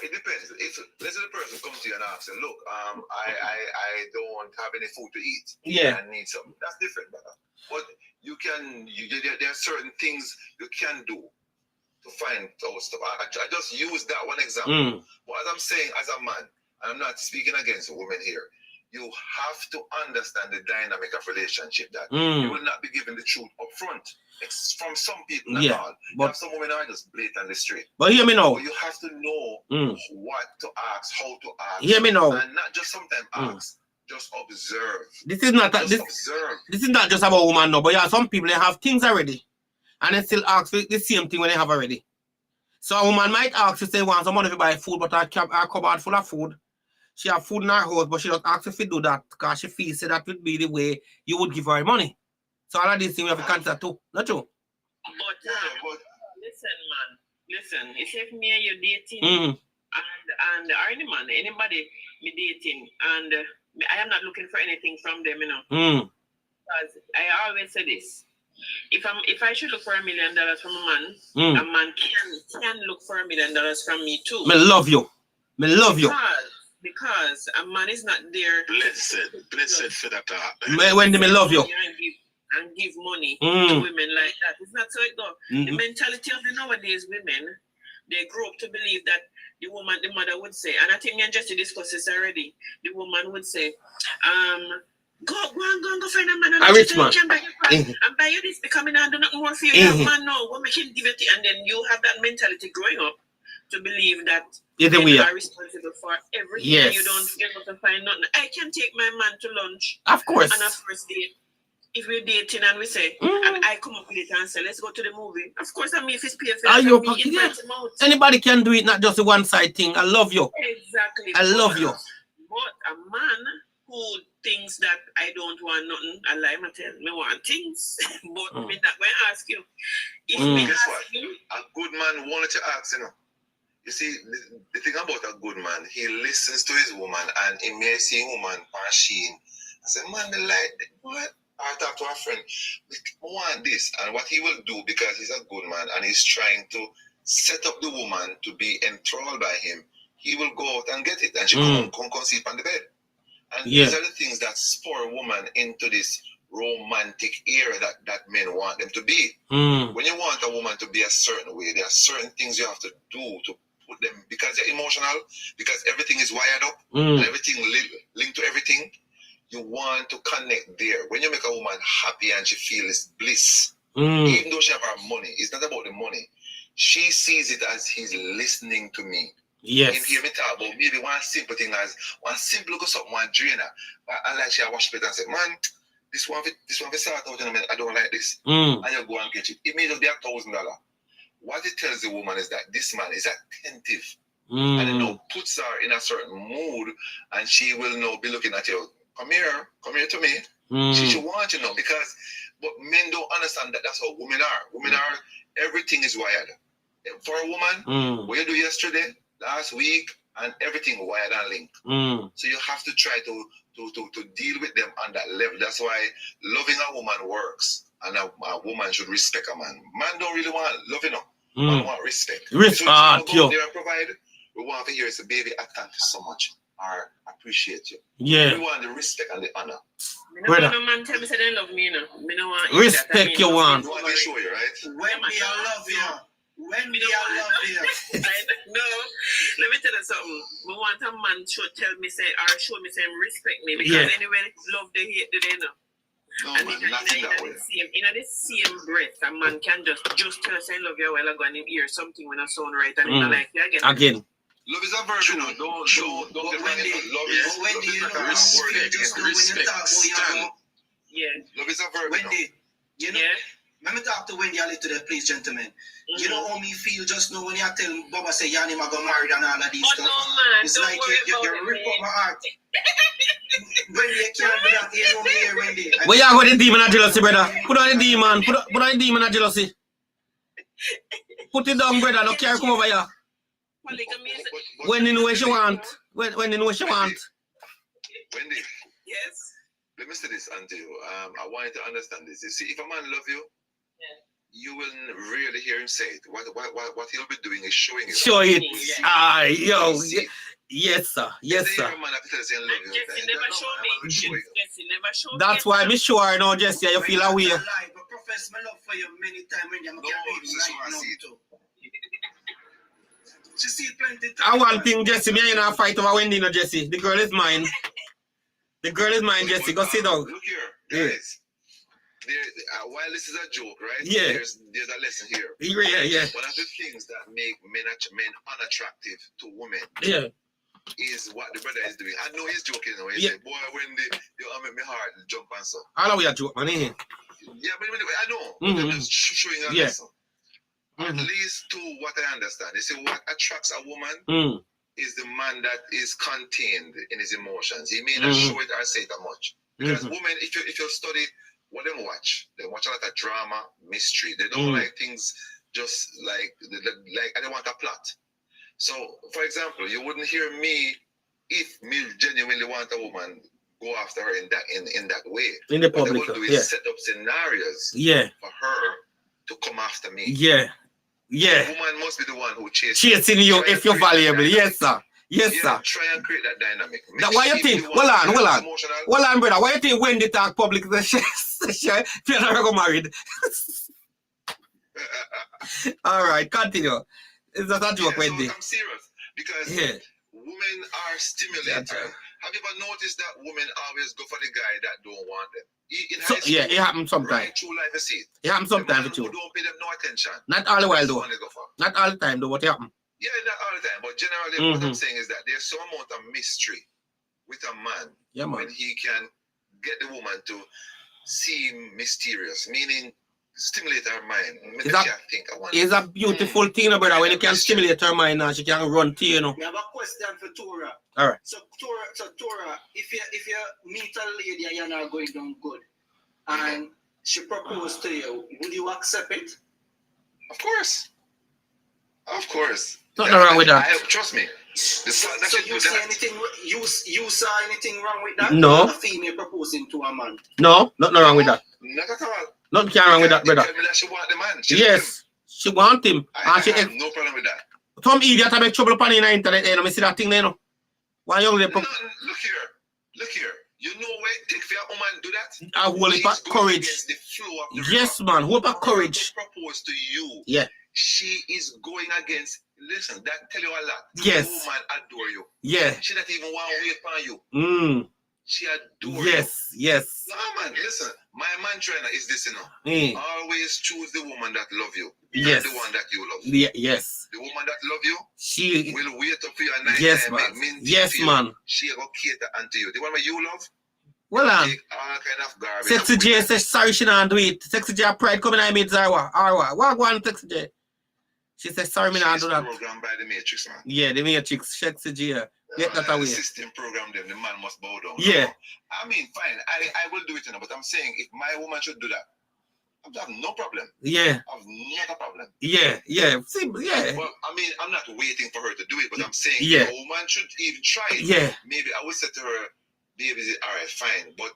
it depends. If let's say the person comes to you and asks, look, I don't have any food to eat. Yeah. I need something. That's different, brother. But there are certain things you can do to find those stuff. I just use that one example. But as I'm saying, as a man, and I'm not speaking against women here, you have to understand the dynamic of relationship that you will not be given the truth up front. It's from some people, not all. But some women are just blatantly straight. But hear me now. But you have to know what to ask, how to ask. Hear me now. And not just sometimes ask. Just observe. This is not observe. This is not just about women now, but yeah, some people they have things already. And they still ask for the same thing when they have already. So a woman might ask you say want some money to buy food, but her cupboard full of food. She have food in her house, but she don't ask if you do that because she feels that would be the way you would give her money. So all of these things we have to consider too. Not true? But listen, man. Listen, it's if me and you dating and any man, anybody me dating, and I am not looking for anything from them, you know. Because I always say this. If I should look for $1 million from a man can look for $1 million from me too. Me love you. Me love you. Because a man is not there. Blessed for that. When they love you. And give money to women like that. It's not so it goes. The mentality of the nowadays women, they grow up to believe that the mother would say, and I think me and Jesse discussed this already, the woman would say, go find a man and a rich man. And buy you this because I do nothing more for you. That man no, woman can give it, and then you have that mentality growing up to believe that you are responsible for everything. Yes. And you don't get to find nothing. I can take my man to lunch. Of course. On a first date. If we're dating and we say, and I come up with it and say, let's go to the movie. Of course, I mean, if it's PFL, anybody can do it, not just a one-side thing. I love you. Exactly. I love you. But a man who thinks that I don't want nothing, I lie, I tell me want things. But me not going to ask you. If me ask you, a good man wanted to ask, you know. You see, the thing about a good man, he listens to his woman and he may see a woman machine. I said, man, me like, what? I talk to a friend, I want this. And what he will do, because he's a good man and he's trying to set up the woman to be enthralled by him, he will go out and get it, and she come sleep on the bed. And these are the things that spur a woman into this romantic era that men want them to be. When you want a woman to be a certain way, there are certain things you have to do to put them, because they're emotional, because everything is wired up, and everything linked to everything. You want to connect there. When you make a woman happy and she feels bliss, even though she have her money, it's not about the money. She sees it as he's listening to me. Yes. Him hear me talk about maybe one simple thing as one simple go something, one drainer. I like she wash plate and say, man, this one for start out, I don't like this. And you go and get it. It may just be $1,000. What it tells the woman is that this man is attentive. And it now puts her in a certain mood, and she will now be looking at you. Come here to me. She should want you now, because but men don't understand that that's how women are. Women are, everything is wired. For a woman, what you do yesterday, last week, and everything wired and linked. So you have to try to deal with them on that level. That's why loving a woman works, and a woman should respect a man. Man don't really want loving them. Man want respect. Respect, so there and provide. We want to hear it's a baby, I thank you so much, or appreciate you. Yeah. We want the respect and the honor. No man tell me say they love me, you know. Me no want respect you want. You want to show you, right? When me I love you. When me I love you. No, let me tell you something. We want a man should tell me say or show me say respect me, because anyway love they hate they know. No, and man, nothing that way. In the same breath, a man can just tell us I love you while I go and hear something when I sound right and he like you again. Love is a verb, you know. Don't get when do you know respect? Just know when you talk about love is a verb. Wendy, you know. Let me talk to Wendy a little today, please, gentlemen. You know how me feel just now when you tell Baba say Yanni ma go married and all of these stuff. No man, it's don't like worry you rip up my heart. Wendy, you can't do that. You know me here, Wendy. Where you got the demon of jealousy, brother? Put on the demon. Put on the demon of jealousy. Put it down, brother. Don't care, come over here. When you know what she want. When you know what she want. Wendy. Yes. Let me say this unto you. I want you to understand this. You see, if a man love you, you will really hear him say it. What he'll be doing is showing it. Show it. Yo. Yes, sir. Yes, sir. Jesse never showed me. That's why I'm sure now, Jesse, you feel away. But profess my love for you many times when you can't see it. She see it plenty times. I want thing, Jesse. Me and I fight over Wendy, no, Jesse. The girl is mine. The girl is mine, Jesse. Go sit down. Look here, guys. While this is a joke, right? Yeah. There's a lesson here. Yeah. One of the things that make men unattractive to women. Yeah. Is what the brother is doing. I know he's joking. He said, boy, when you make me heart jump and so. All of we are joke, man. Yeah, but I know. I'm just showing a lesson. At least to what I understand. They say what attracts a woman is the man that is contained in his emotions. He may not show it or say it that much. Because women, if you study what they watch a lot of drama, mystery. They don't like things just like I don't want a plot. So, for example, you wouldn't hear me if me genuinely want a woman go after her in that way. In the public, what they will do is set up scenarios for her to come after me. Yeah. The woman must be the one who chasing you if you're valuable. Yes, sir. Yes, sir. Try and create that dynamic. Why you think? Hold on, brother. Why you think when they talk public, you're not go married? All right, continue. Is that a joke, Wendy? I'm serious because women are stimulated. Have you ever noticed that women always go for the guy that don't want them? In high school, it happens sometimes. Right through life, you see it. It happens sometimes with you. Don't pay them no attention. Not all the while, though. Not all the time, though. What happens? Yeah, not all the time. But generally, what I'm saying is that there's some amount of mystery with a man when he can get the woman to seem mysterious, meaning stimulate her mind. It's a beautiful thing, brother, when you can stimulate her mind and she can run to you know. I have a question for Tora. All right. So Tora, if you meet a lady and you're not going down good, and she proposed to you, would you accept it? Of course. Nothing wrong with that. Trust me. So you see anything? You saw anything wrong with that? No. A female proposing to a man. No, nothing wrong with that. Not at all. Nothing wrong with that, brother. She want the man. She want him. I have no problem with that. Some idiot make trouble upon the internet, you know, me see that thing there, you know. Why young lady? Look here. You know what it takes for a woman to do that? A whole heap of courage. The flow of the yes, man. Whole heap of courage. To propose to you. Yeah. She is going against. Listen, that tell you a lot. Yes. The woman adore you. Yeah. She not even want to wait for you. She adore you. Yes. No, man, listen. My mantra is this, you know. Always choose the woman that love you. Yes. Not the one that you love. Yes. The woman that love you, she will wait up for you at night. Yes, man. Yes, man. She will cater unto you. The one that you love, well, all kind of garbage. Sexy J says sorry she not do it. Sexy J pride coming at me, Zarwa. What go on, Sexy J? She says sorry me not do that. Programmed by the Matrix, man. Yeah, the Matrix. Sexy J. Get that away. The system program them, the man must bow down. Yeah. No. I mean, fine. I will do it, you know, but I'm saying if my woman should do that, I have no problem. Yeah. I have not a problem. Yeah. See, yeah. Well, I mean, I'm not waiting for her to do it, but I'm saying if a woman should even try it. Yeah. Maybe I would say to her, baby, all right, fine. But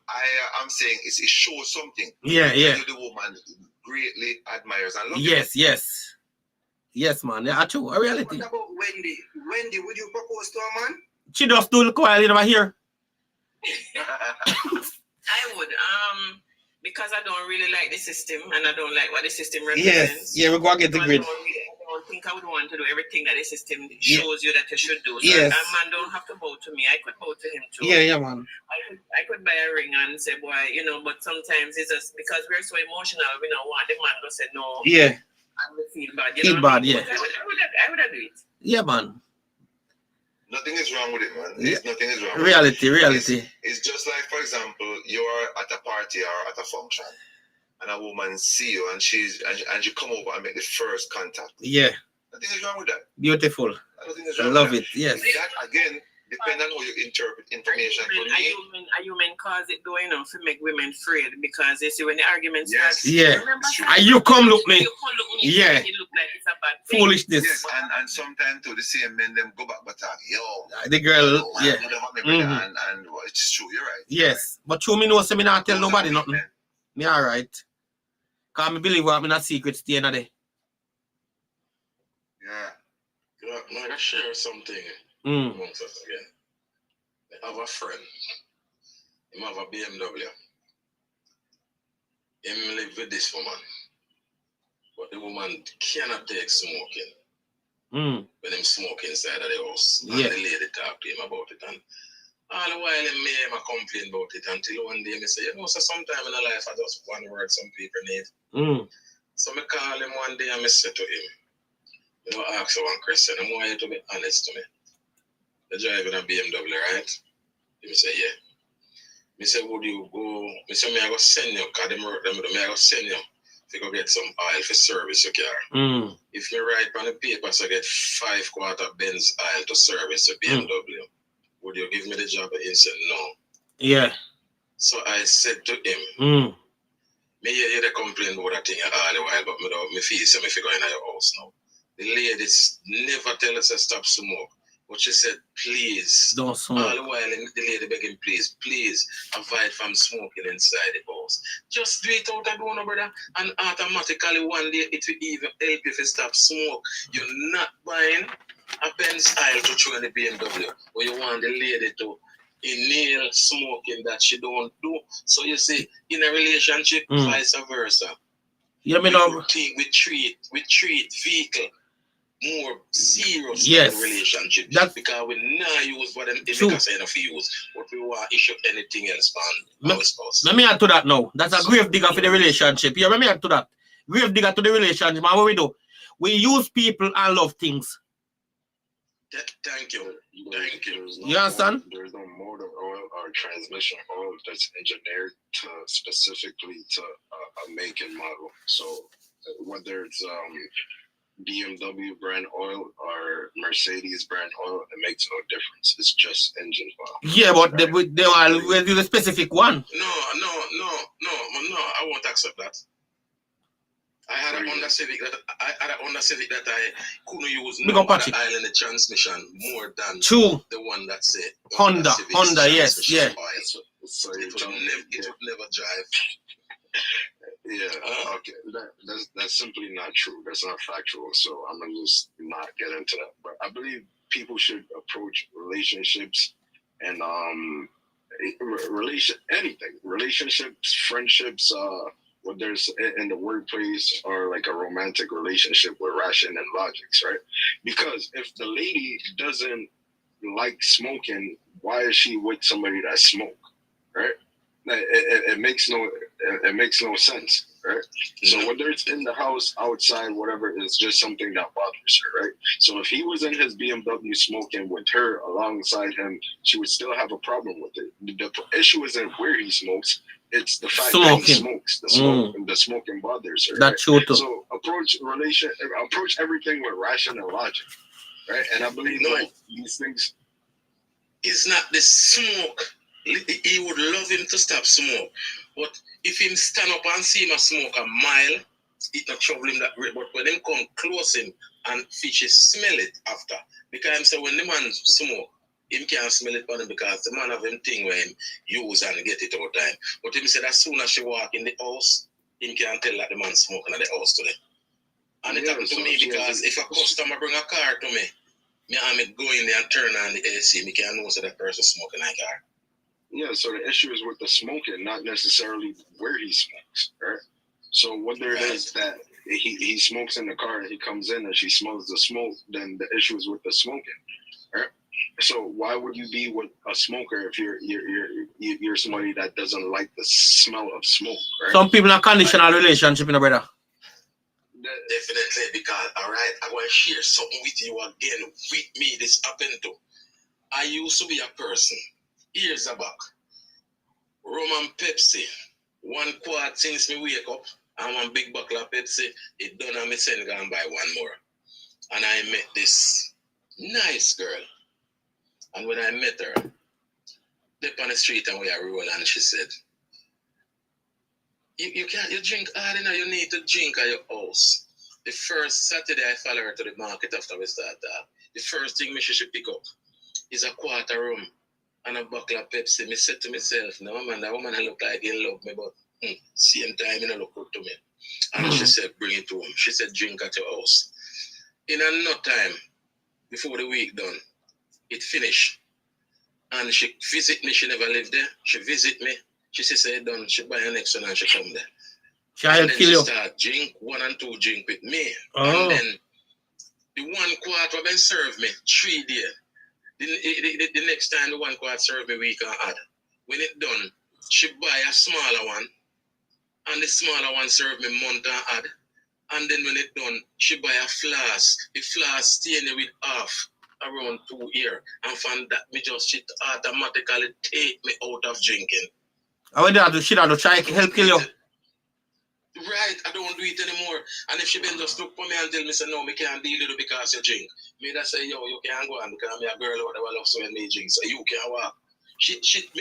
I'm saying it shows something. Yeah. The woman greatly admires and loves you. Yes, man. Yeah, true. A reality. What about Wendy? Wendy, would you propose to a man? She just do the coil, you never hear. I would. Because I don't really like the system and I don't like what the system represents. Yes. Yeah, we're going to get the grid. I don't think I would want to do everything that the system shows you that you should do. So yes. A man don't have to bow to me. I could bow to him too. Yeah, man. I could buy a ring and say, boy, you know, but sometimes it's just because we're so emotional, we don't want the man to say no. Yeah. And we feel bad. You know bad, yeah. I would do it. Yeah, man. Nothing is wrong with it, man. Nothing is wrong reality. with it. It's just like, for example, you're at a party or at a function, and a woman see you, and she come over and make the first contact. Yeah. Nothing is wrong with that. Beautiful. Nothing is wrong I love with it. Yes. That, again, depends on how you interpret information. A human cause it going on to make women afraid because they see when the argument starts. Yeah. And you come look me. Yeah. It look like it's a bad thing. Foolishness. Yes, and sometimes to the same men them go back but talk, the girl, yeah. And it's true, you're right. Yes. But true me know so me not tell nobody nothing. Me alright. Cause me believe what me not secret stay in there. Yeah. I'm gonna share something. Amongst us again. I have a friend. He have a BMW. He live with this woman. But the woman cannot take smoking. When him smoke inside of the house. And the lady talk to him about it. And all the while he made him complain about it until one day he say, you know, so sometime in life I just one word some people need. So I call him one day and I say to him, you know, ask you one question. I want you to be honest to me. You're driving a BMW, right? He say, yeah. I say, would you go? I say, I go send you, because I go send you if you go get some oil for service your car. If you write on the paper, so get 5-quarter Benz oil to service your BMW, would you give me the job? He said, no. Yeah. So I said to him, me hear you complain about that thing all the while, but me feel so if you go in your house now. The ladies never tell us to stop smoke. But she said, please, don't smoke. All the while, the lady begging, please, avoid from smoking inside the house. Just do it out of door, brother, and automatically one day it will even help you to stop smoke. You're not buying a Benz aisle to throw in the BMW, where you want the lady to inhale smoking that she don't do. So you see, in a relationship, vice versa. You know, we treat vehicle more serious than the relationship. Because we not use what them make enough use, but we want to issue anything else on our spouse. Let me add to that now. That's a grave digger for the relationship. Yeah, let me add to that. Grave digger to the relationship. And what we do? We use people and love things. Thank you. You understand? There's no motor oil or transmission oil that's engineered specifically to a make and model. So whether it's BMW brand oil or Mercedes brand oil, it makes no difference. It's just engine oil. Yeah, but they will do the specific one. No, I won't accept that. I had a Honda Civic that I couldn't use no other oil in the transmission more than the one that said Honda, yes, yeah. So it would never drive. Yeah, okay. That's simply not true. That's not factual. So I'm gonna just not get into that. But I believe people should approach relationships and relationships, friendships, whether it's in the workplace or like a romantic relationship with ration and logics, right? Because if the lady doesn't like smoking, why is she with somebody that smoke, right? It makes no sense, right? So whether it's in the house, outside, whatever, it's just something that bothers her, right? So if he was in his BMW smoking with her alongside him, she would still have a problem with it. The issue isn't where he smokes; it's the fact that he smokes. The smoking bothers her. That's right? true too. So approach everything with ration and logic, right? And I believe like these things. It's not the smoke. He would love him to stop smoke, but if him stand up and see him a smoke a mile, it not trouble him that way. But when him come close him and fishes smell it after, because him say when the man smoke, him can't smell it on him because the man have him thing where him use and get it all time. But him said as soon as she walk in the house, him can't tell that the man smoking at the house today. And it happened to me because if a customer bring a car to me, I'm go in there and turn on the AC, me can know so that person smoking in that car. Yeah, so the issue is with the smoking, not necessarily where he smokes, right? So whether it is that he smokes in the car and he comes in and she smells the smoke, then the issue is with the smoking, right? So why would you be with a smoker if you're somebody that doesn't like the smell of smoke, right? Some people in a conditional relationship, you know, brother. Definitely, because all right, I want to share something with you again. With me, this happened to. I used to be a person years back. Rum and Pepsi, 1 quart since me wake up, and 1 big bottle of Pepsi. It done and me send go and buy 1 more. And I met this nice girl. And when I met her, up on the street and we are rolling, and she said, you can't drink hard enough, you need to drink at your house. The first Saturday I follow her to the market after we start that. The first thing she should pick up is a quart of rum and a bottle of Pepsi. Me said to myself, no man, that woman look like he love me, but same time he look good to me. And she said, bring it home. She said, drink at your house. In a no time, before the week done, it finished. And she visit me, she never lived there. She visit me. She said, done, she buy her next one and she come there. And then she start drink 1 and 2 drink with me. And then the 1 quart have been served me 3 days. The next time the 1 quart served me, we can add. When it done, she buy a smaller one. And the smaller one served me month and add. And then when it done, she buy a flask. The flask stay in with half around 2 years. And from that, me just shit automatically take me out of drinking. I went there to shit out to try to help kill you. Right, I don't do it anymore. And if she been just look for me and tell me, say, no, me can't deal with it because you drink. Me that say, yo, you can't go on because I'm a girl or whatever love so when me drink. So you can't walk.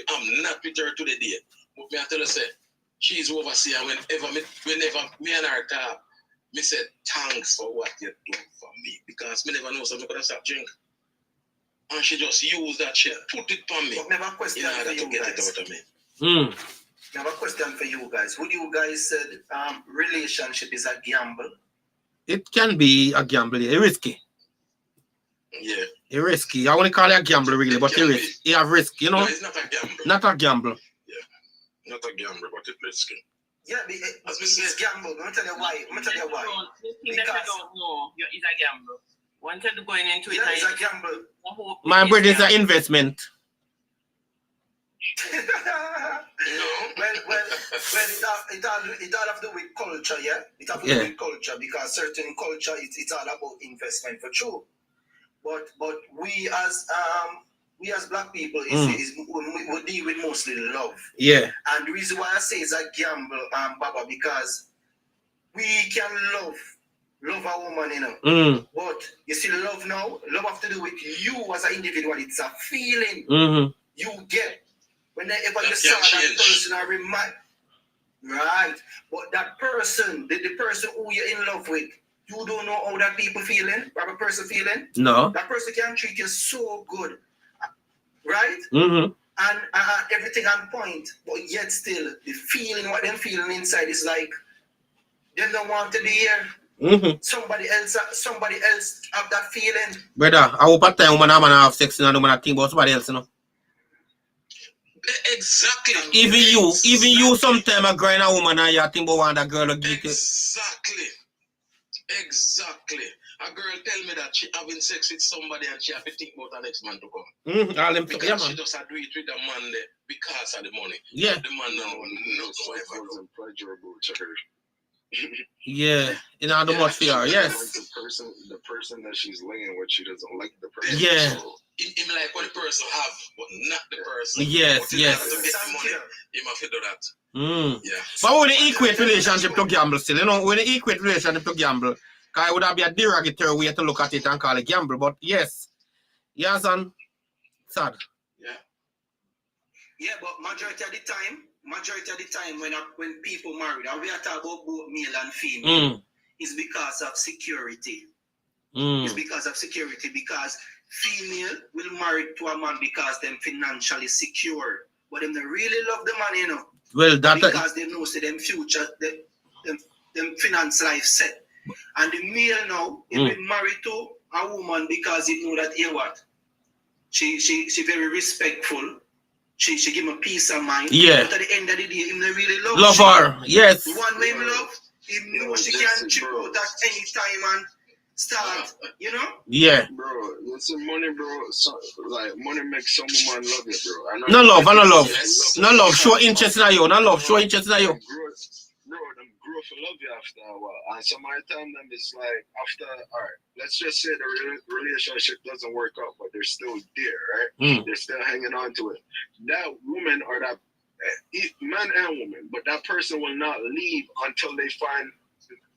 I'm not with her to the day. But me I tell her, say, she's overseer. Whenever me and her talk, me say, thanks for what you do for me. Because me never know something could have stopped drink. And she just used that shit, put it on me. But never question in order for to you get guys. it out of me. I have a question for you guys. Would you guys say relationship is a gamble? It can be a gamble. It's risky. Yeah. It's risky. I want to call it a gamble, really, but it's risky. You have risk, you know? No, it's not a gamble. Not a gamble. Yeah. Not a gamble, but it's risky. Yeah, it's gamble. I'm going to tell you why. The thing that you don't know is a gamble. Once you're going into it, it's a gamble. My brother, it's an investment. Well, it all have to do with culture, yeah. It have to do with culture because certain culture it's all about investment for sure. But we as black people we deal with mostly love. Yeah. And the reason why I say it's a gamble, Baba, because we can love a woman, you know. But you see, love have to do with you as an individual. It's a feeling you get. Whenever you saw that person, I remind, right? But that person, the person who you're in love with, you don't know how that people feeling, how a person feeling. No. That person can treat you so good, right? And everything on point, but yet still the feeling, what they're feeling inside is like They don't want to be here. Somebody else have that feeling. Brother, I hope at time woman have sex and woman think about somebody else, you know. Exactly. Even you sometime a grind a woman and you think about one that girl will get Exactly. A girl tell me that she having sex with somebody and she have to think about her next man to come. All them because she just agree with the man there because of the money. Yeah. The man no wasn't pleasurable to her. Yeah, you know how much for her. Yes. Like the person that she's laying with, she doesn't like the person. Yeah. So, him like what the person have, but not the person. Yes. Him have to do that. Yeah. But when you equate relationship to gamble still, you know, when you equate relationship to gamble, because it would have been a derogatory way to look at it and call it gamble. But yes. Yes, and sad. Yeah, but majority of the time when people marry, and we are talking about both male and female, it's because of security. It's because of security, because female will marry to a man because they're financially secure. But them they really love the man, you know. Well, that because they know them future, them finance life set. And the male now, he been married to a woman because he know that what? She very respectful. She give him a peace of mind. Yeah. But at the end of the day, him they really love her. Yes. The one way him love, he know she can chip out at any time and start, you know? Yeah. Bro, listen, money, bro. So, like, money makes some woman love you, bro. No love. No love. Show interest in you. No love. Show interest in you. Bro, them grow for love you after a while. And some of the time, them is like, after, all right, let's just say the relationship doesn't work out, but they're still there, right? They're still hanging on to it. That woman or that man and woman, but that person will not leave until they find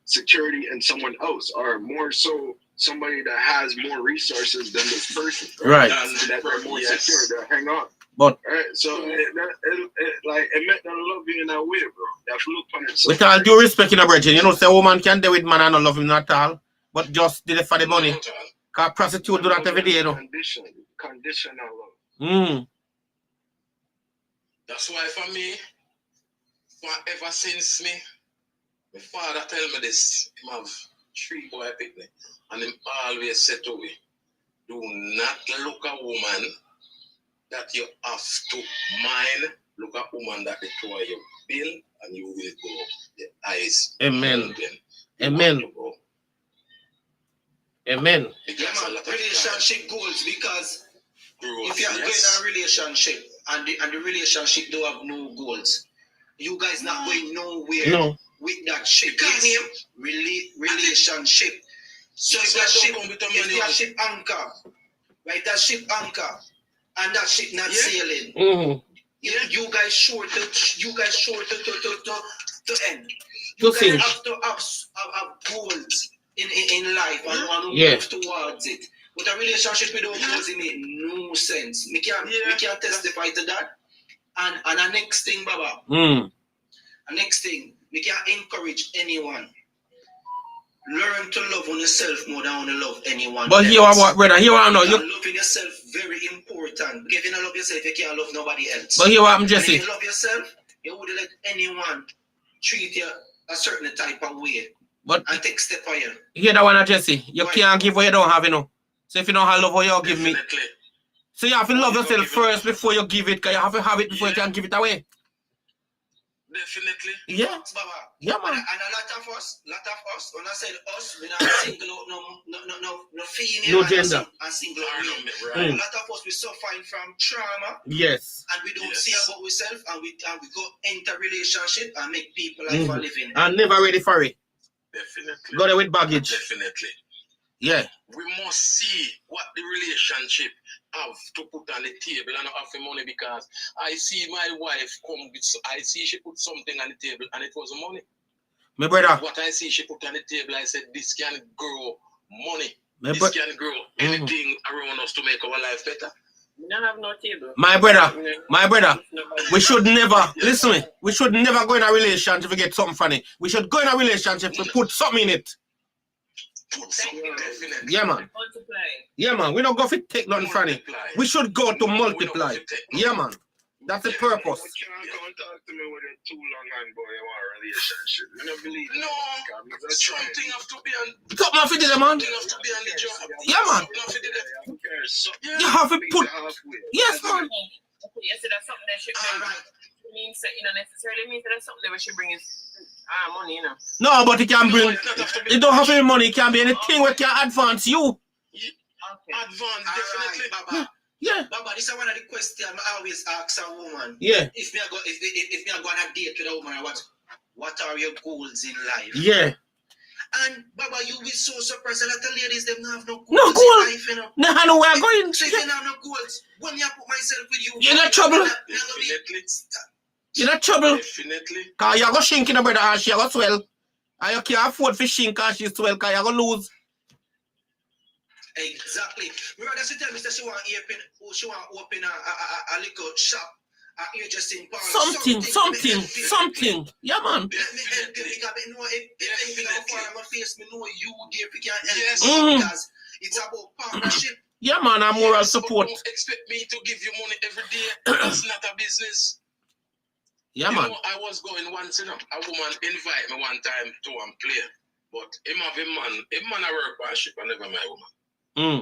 security in someone else, or more so somebody that has more resources than this person. Right. That they're more secure, they'll hang on. But right, so it make them love you in that way, bro. You have to look on it. With all due respect in a virgin, you know, say a woman can deal with man and not love him at all, but just did it for the money. Because prostitute do that every day, you know. Conditional love. That's why for me, ever since my father tell me this, him have 3 boy picnic, and him always said to me, do not look a woman that you have to mind, look at woman that they throw your bill and you will go the eyes. Amen. Amen. Amen. Relationship goals, because if you're going in a relationship and the relationship don't have no goals, you guys not going nowhere with that ship. Relationship. So if that ship anchor, right? That ship anchor. And that ship not sailing. You guys sure to end. You guys have to have goals in life and want to move towards it. But a relationship without goals, it make no sense. We can't testify to that. And the next thing, Baba. The next thing, we can't encourage anyone. Learn to love on yourself more than to love anyone. But here what, brother? Here what I know. Loving yourself very important. If you don't love yourself, you can't love nobody else. But here what I'm Jesse. If you love yourself, you wouldn't let anyone treat you a certain type of way. But and take step for you. Hear that one, Jesse. You can't give what you don't have, you know. So if you don't have love, what you give me. So you have to love yourself first before you give it. Because you have to have it before you can give it away. Definitely. Yeah. Baba. Yeah, man. And a lot of us, when I said us, we not single out no female no gender. And single out male. A lot of us we suffering from trauma. Yes. And we don't see about ourselves and we go enter relationship and make people life a living. And never ready for it. Definitely. Go there with baggage. Definitely. Yeah. We must see what the relationship have to put on the table and not have the money, because I see my wife come with, I see she put something on the table and it was money. My brother. What I see she put on the table, I said, this can grow money. This can grow anything around us to make our life better. We don't have no table. My brother, we should never, listen to me, we should never go in a relationship to get something funny. We should go in a relationship to put something in it. Yeah, man. Multiply. Yeah, man. We don't go for take nothing funny. We should go to multiply. Yeah, man. That's the purpose. You can't come and talk to me with a too long and boy you want a relationship. I don't believe No, something have to be on. Something have to do, man. Something have to be on the job. Yeah, man. You have to put. Yes, man. Yes, so that's something that should means that, necessarily means that that's something that we should bring is money, No, but it can bring. It don't have any money. It can be anything where can advance you. Okay. Advance, definitely. Baba. Yeah. Baba, this is one of the questions I always ask a woman. Yeah. If me go on a date with a woman, what are your goals in life? Yeah. And Baba, you be so surprised that the ladies them have no goals No in goal. life, No, I know where I'm going. So if you have no goals, when you put myself with you, You're in trouble. You're in trouble. Definitely. Because you're going to shrink in the brother and she's going to swell. And you can't afford to shrink because she's swell because you're going to lose. Exactly. My brother she tell me that she want to open a little shop. Something. Yeah, man. Because it's about partnership. Yeah, man, and moral support. Don't expect me to give you money every day. That's not a business. Yeah, man. I was going once, a woman invite me one time to play. But him have a man I work by ship and never my woman.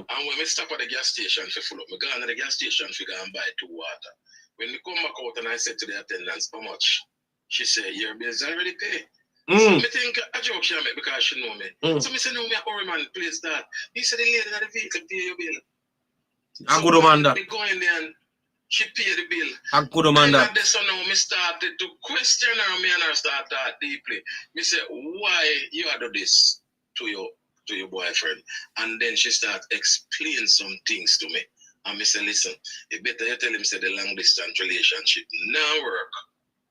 And when we stop at the gas station to fill up, I go to the gas station to go and buy 2 water. When we come back out and I said to the attendants, how much? She said, your bills already paid. So I think a joke she make because she know me. So I said, no, me a hurry man, please that. He said, the lady in the vehicle pay your bill. A good man that. We go in there and she pay the bill. A good man that. So now I started to question her, me and her start that deeply. I said, why you do this to your boyfriend? And then she started explaining some things to me. And I said, listen, it better you tell him say the long distance relationship now work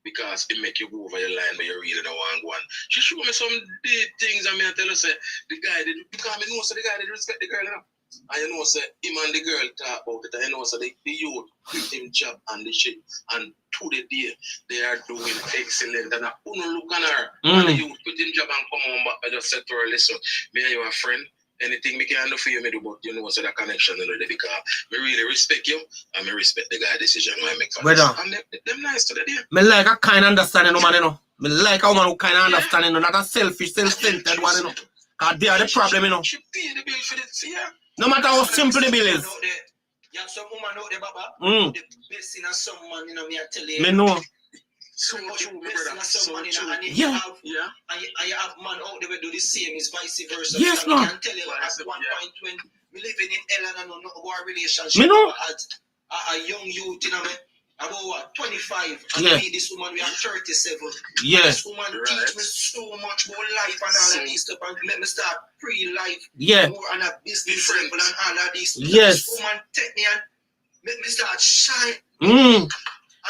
because it make you go over your line where you really don't want one. She showed me some deep things and I tell her say the guy did because I know so the guy did respect the girl now. And you know say him and the girl talk about it and you know so the youth quit him job and the shit and to the day they are doing excellent and I don't look on her and the youth quit him job and come on back. I just said to her, listen, me and you are friend. Anything me can do for you, me do, but you know, so that connection already because me really respect you and me respect the guy decision I make for Brother, and them nice to the day. Me like a kind of understanding woman, Me like a woman who kind of understanding, not a selfish, self-centered one, Because they are the problem, She pay the bill for this, yeah. No matter how simple the bill is. You have some woman out there, Baba. The best in someone, me I tell you. Me know. So true, brother. So true. And you have man out there do the same, is vice versa. Yes, no. no. I can tell you at one point when we living in Ellen and no our relationship. Me know. As a young youth, about what, 25. And me, this woman, we are 37. Yeah. This woman teach me so much about life and all of these stuff and let me start pre-life. Yeah. More on a business level and all of these stuff. Yes. This woman take me and make me start shine.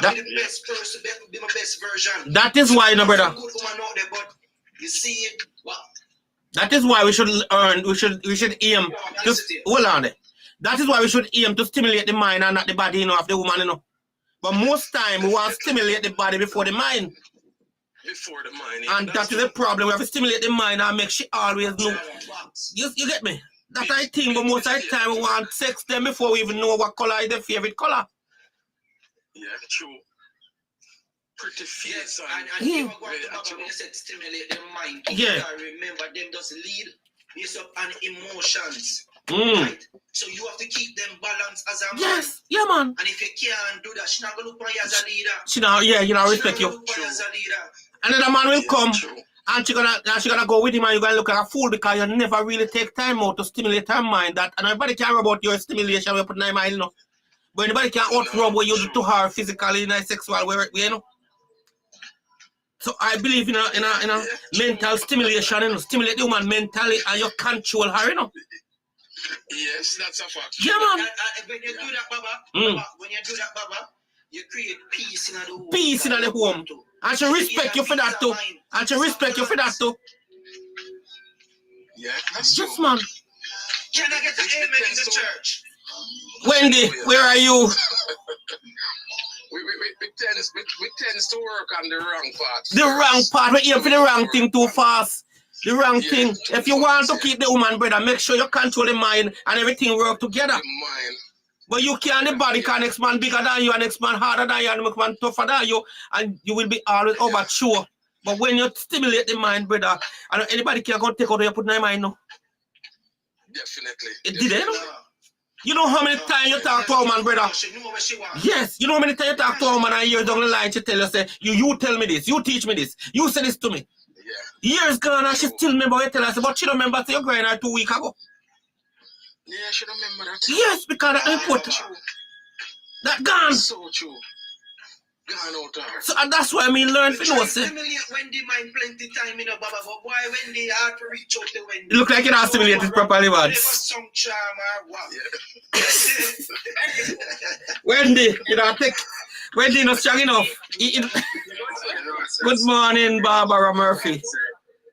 That, be the best person, be my best version. That is why, no, brother. Good woman out there, but you see it. What? That is why we should earn. We should aim. Hold on. That is why we should aim to stimulate the mind and not the body, of the woman, But most time we want to stimulate the body before the mind. Before the mind. And that is the problem. We have to stimulate the mind and make she always know. You get me? That's I think, but most of the time we want sex them before we even know what color is their favorite color. Yeah, true. Pretty fierce. And you said stimulate their mind. Yeah. Remember, them just lead based up on emotions. Right? So you have to keep them balanced as a man. Yes, yeah, man. And if you can't do that, she not gonna look for you as a leader. She not, respect you. Look for you as a leader. Another man will come and she gonna go with him and you're gonna look like a fool because you never really take time out to stimulate her mind. That and nobody can about your stimulation we put in her mind, But anybody can outrub what you do to her physically in a sexual way, So I believe in a mental stimulation, stimulate the woman mentally and you control her, Yes, that's a fact. Yeah, man. And when you do that, Baba, you create peace in the home. Peace in the home. And she respect you for that too. Yeah, that's just true. Man. Can I get an amen in the church? Wendy, where are you? We tends to work on the wrong part. The wrong part. We aim for the wrong thing too fast. The wrong thing. If you want to keep the woman, brother, make sure you control the mind and everything work together. The mind. But you can't, the body can next man bigger than you, and next man harder than you, and next man tougher than you, and you will be always oversure. But when you stimulate the mind, brother, and anybody can go take out what you put in your mind now. Definitely. It did it? You know how many times you talk to a woman, brother? Yes, you know how many times you talk to a woman and years down the line she tell you, say, you tell me this, you teach me this, you say this to me. Yeah. Years gone and she still remember what you tell her, but she don't remember say you grind her 2 weeks ago. Yeah, she don't remember that. Yes, because that input. That gone. So true. Gone out of her. So that's why I mean learn for no say. Wendy mind plenty time in a Baba, but why Wendy hard to reach out to Wendy? It look like you don't stimulate it properly, man. Some charm or what? Wendy, you don't take Wendy not strong enough. Good morning, Barbara Murphy.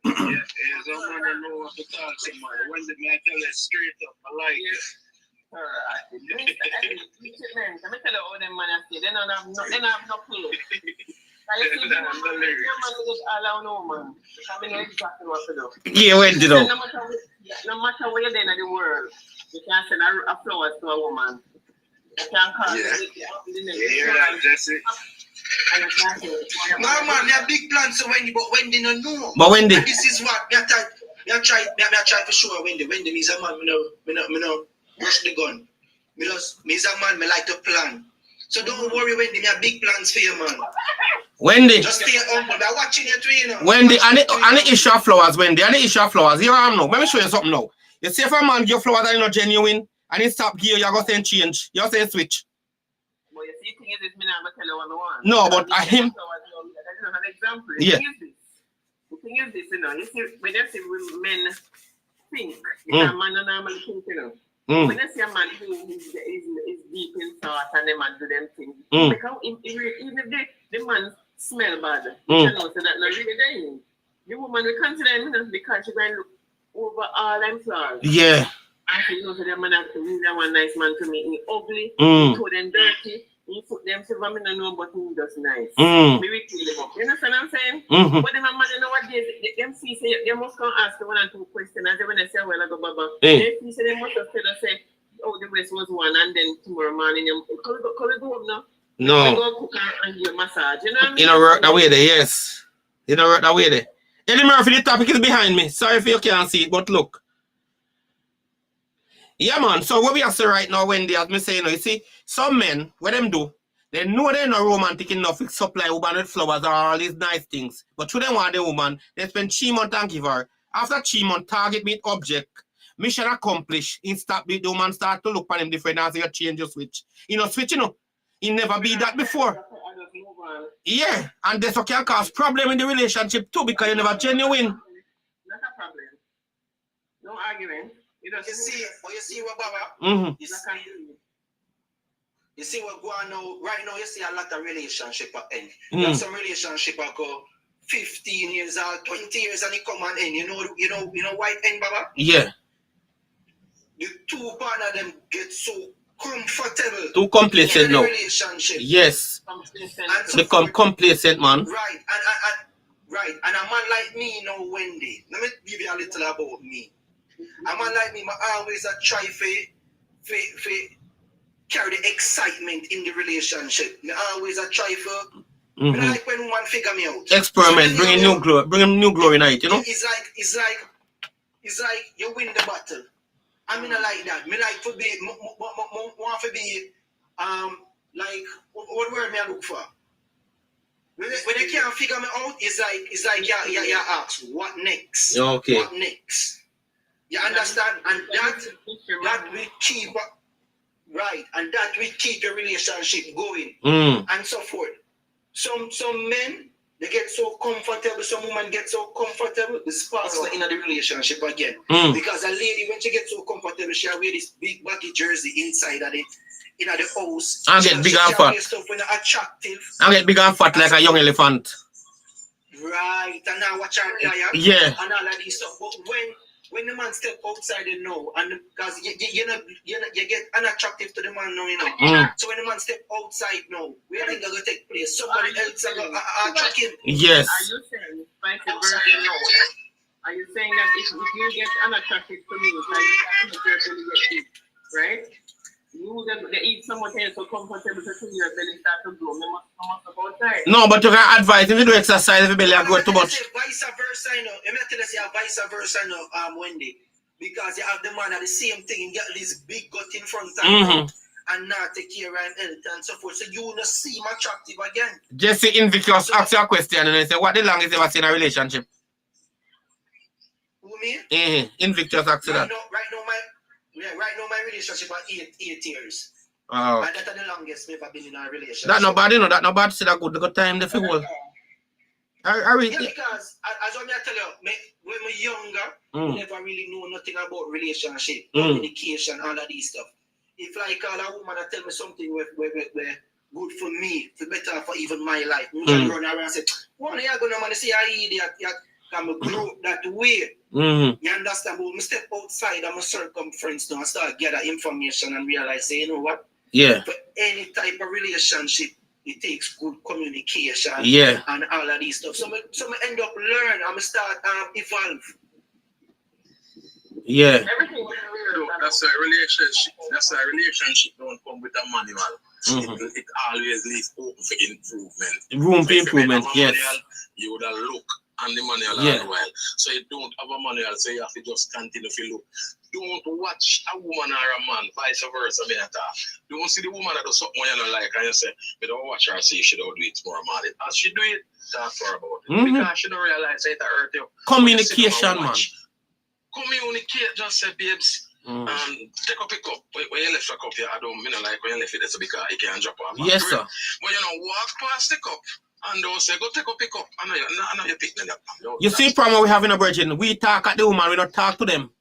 Yeah, someone don't know what to talk to, man. Wendy, man, tell it straight up. I like it. Alright. Let me tell you all them man say. They don't have no clue. I see the man all I know, man. I know exactly what to do. Yeah, Wendy though. No matter where you're in the world, you can send a flowers to a woman. You can call it. Yeah, that's it. No man, they have big plans to Wendy, but Wendy no know. But Wendy, and this is what me try to show Wendy. Wendy me is a man, me no rush the gun. Me is a man, me like to plan. So don't worry, Wendy, me have big plans for you, man. Wendy. Just stay humble. I'm watching you too, you know. Wendy, and the issue of flowers, Wendy, and the issue of flowers. You know, let me show you something now. You see if a man give flowers that are not genuine, and he stop give you, you're going to change. You're going to switch. But you see, thing is this, me not tell you what I want. No, but him. An example. Yeah. The thing is this, you know, you see, when you see men think, it's a man who normally think, you know. When you see a man who is deep in thought and the man do them things, because even if the man smell bad, you know, so that not really there. The woman will consider him because she going to look over all them flaws. Yeah. And so, you know, so the man have to be that one nice man to me. He ugly, he cold and dirty. He put them silver, I don't know, but he does nice. Maybe we kill them up. You understand what I'm saying? But them man, you know what them see, say, they must come ask the 1 or 2 questions. And then when they say, well, I go, Baba, they see, say, they must have said, say, oh, the West was one, and then tomorrow morning, can we go up now? No. Go cook and give a massage. You know what I mean? You know, work that way there, yes. You know, work that way there. Eddie Murphy, the topic is behind me. Sorry if you can't see it, but look. Yeah, man. So what we have to say right now, Wendy, as me say, you know, you see, some men, what them do, they know they're not romantic enough to supply woman with flowers or all these nice things. But through them want the woman, they spend 3 months and give her. After 3 months, target meet object, mission accomplished. The woman start to look for him different as you change your switch. You know, switch, you know, it never be that before. Yeah, and this can cause problem in the relationship too because you never genuine. Not a problem. No argument. You see what Baba? You see what go on now? Right now, you see a lot of relationship at end. There's some relationship that go 15 years or 20 years and it come and end. You know why it end, Baba? Yeah. The two partner them get so comfortable. Too complacent now. Relationship. Yes. Become complacent, man. Right. And a man like me, you know, Wendy. Let me give you a little about me. A man like me, I always try to carry the excitement in the relationship. I always try for. I like when one figure me out. Experiment, bring new glory night, you know. It's like you win the battle. I mean, I like that. Me like to be, want to be, like what word me I look for? When you can't figure me out, it's like you ask what next. Okay. What next? You understand? And that will keep right, and that will keep your relationship going and so forth. Some men, they get so comfortable, some women get so comfortable, the sparks are in the relationship again. Because a lady, when she gets so comfortable, she wear this big baggy jersey inside of it, in the house. I get big and fat. I get big and fat like a young elephant. Right, and now watch her liar. Yeah. And all of this stuff. But when the man step outside, you know, and because you get unattractive to the man now, you know. So when the man step outside now, where think going to take place? Somebody else is going to attract him. Yes. Are you saying, vice versa? Are you saying that if you get unattractive to me, it's like right? You much and so comfortable to see your belly start to grow. You must go outside. No, but you can advise if you do exercise, if your belly grow too much. Vice versa, you know. I'm not telling you vice versa, you know, Wendy. Because you have the man at the same thing, you get this big gut in front of you and not take care of health and so forth. So you will not see him attractive again. Jesse Invictus ask you a question and he say, what the longest you ever seen in a relationship? Who me? Invictus ask you that. Right now my relationship are 8 years. Oh. And that's the longest I've ever been in a relationship. That not bad, you know, that not bad. See that good time the fuel. Yeah, because as I tell you, when we're younger, we never really know nothing about relationship, communication, all of these stuff. If like all a woman tell me something where good for me, for better for even my life, we can run around and say, "What are you gonna say? I idiot, you can grow that way." You understand? But when we step outside of my circumference now and start gather information and realize, say, you know what? Yeah. For any type of relationship, it takes good communication and all of these stuff. So I end up learn and I start evolve. Yeah. Everything that's a relationship. That's a relationship don't come with a manual. It always leaves open for improvement. Room for improvement, yes. You would have look on the manual all the while. So you don't have a manual, so you have to just continue to look. Don't watch a woman or a man, vice versa. Don't see the woman that does something you don't like and you say, you don't watch her see she don't do it more man. As she do it, talk to her about it. Because she don't realize it hurt you. Communication, man. Communicate, just say, babes. Take a pick up. When you left a cup here, I don't like when you left it, that's because it can drop off. Yes, sir. When you know, walk past the cup and don't say, go take a pick up. I know you're picking it up. You see the problem we have in a virgin? We talk at the woman, we don't talk to them.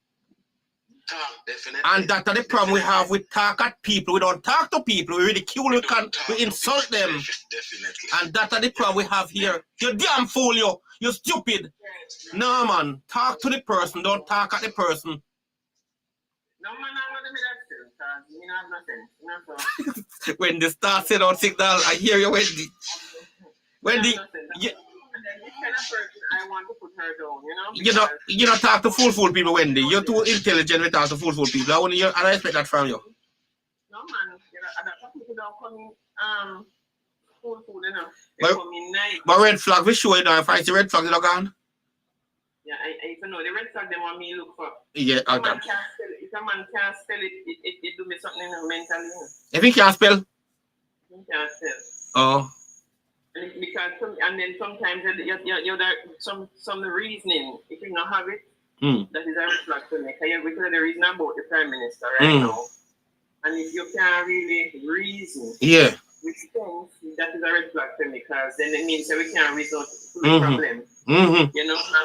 Definitely. And that's the problem we have. We talk at people, we don't talk to people. We ridicule, we insult them. Definitely. And that's the problem we have here. You damn fool, you stupid. No, man. Talk to the person, don't talk at the person. No, man, I'm not going to be that nothing. When the star said on $6, I hear you, Wendy. Wendy, I want to put her down, you don't talk to fool people, Wendy. You're too intelligent to talk to fool people. I expect that from you. No, man. People don't come in, fool, They come in night. But red flag, we show it now. If I see red flag, you look on. Yeah, I even know the red flag they want me look for. Yeah, if a man can't spell it, it do me something mentally. If he can't spell? He can't spell. Oh. Because then sometimes you some reasoning, if you don't have it, that is a red flag to me. Because the reason about the Prime Minister right now. And if you can't really reason with things, that is a red flag to me, because then it means that we can't reason to the problem. And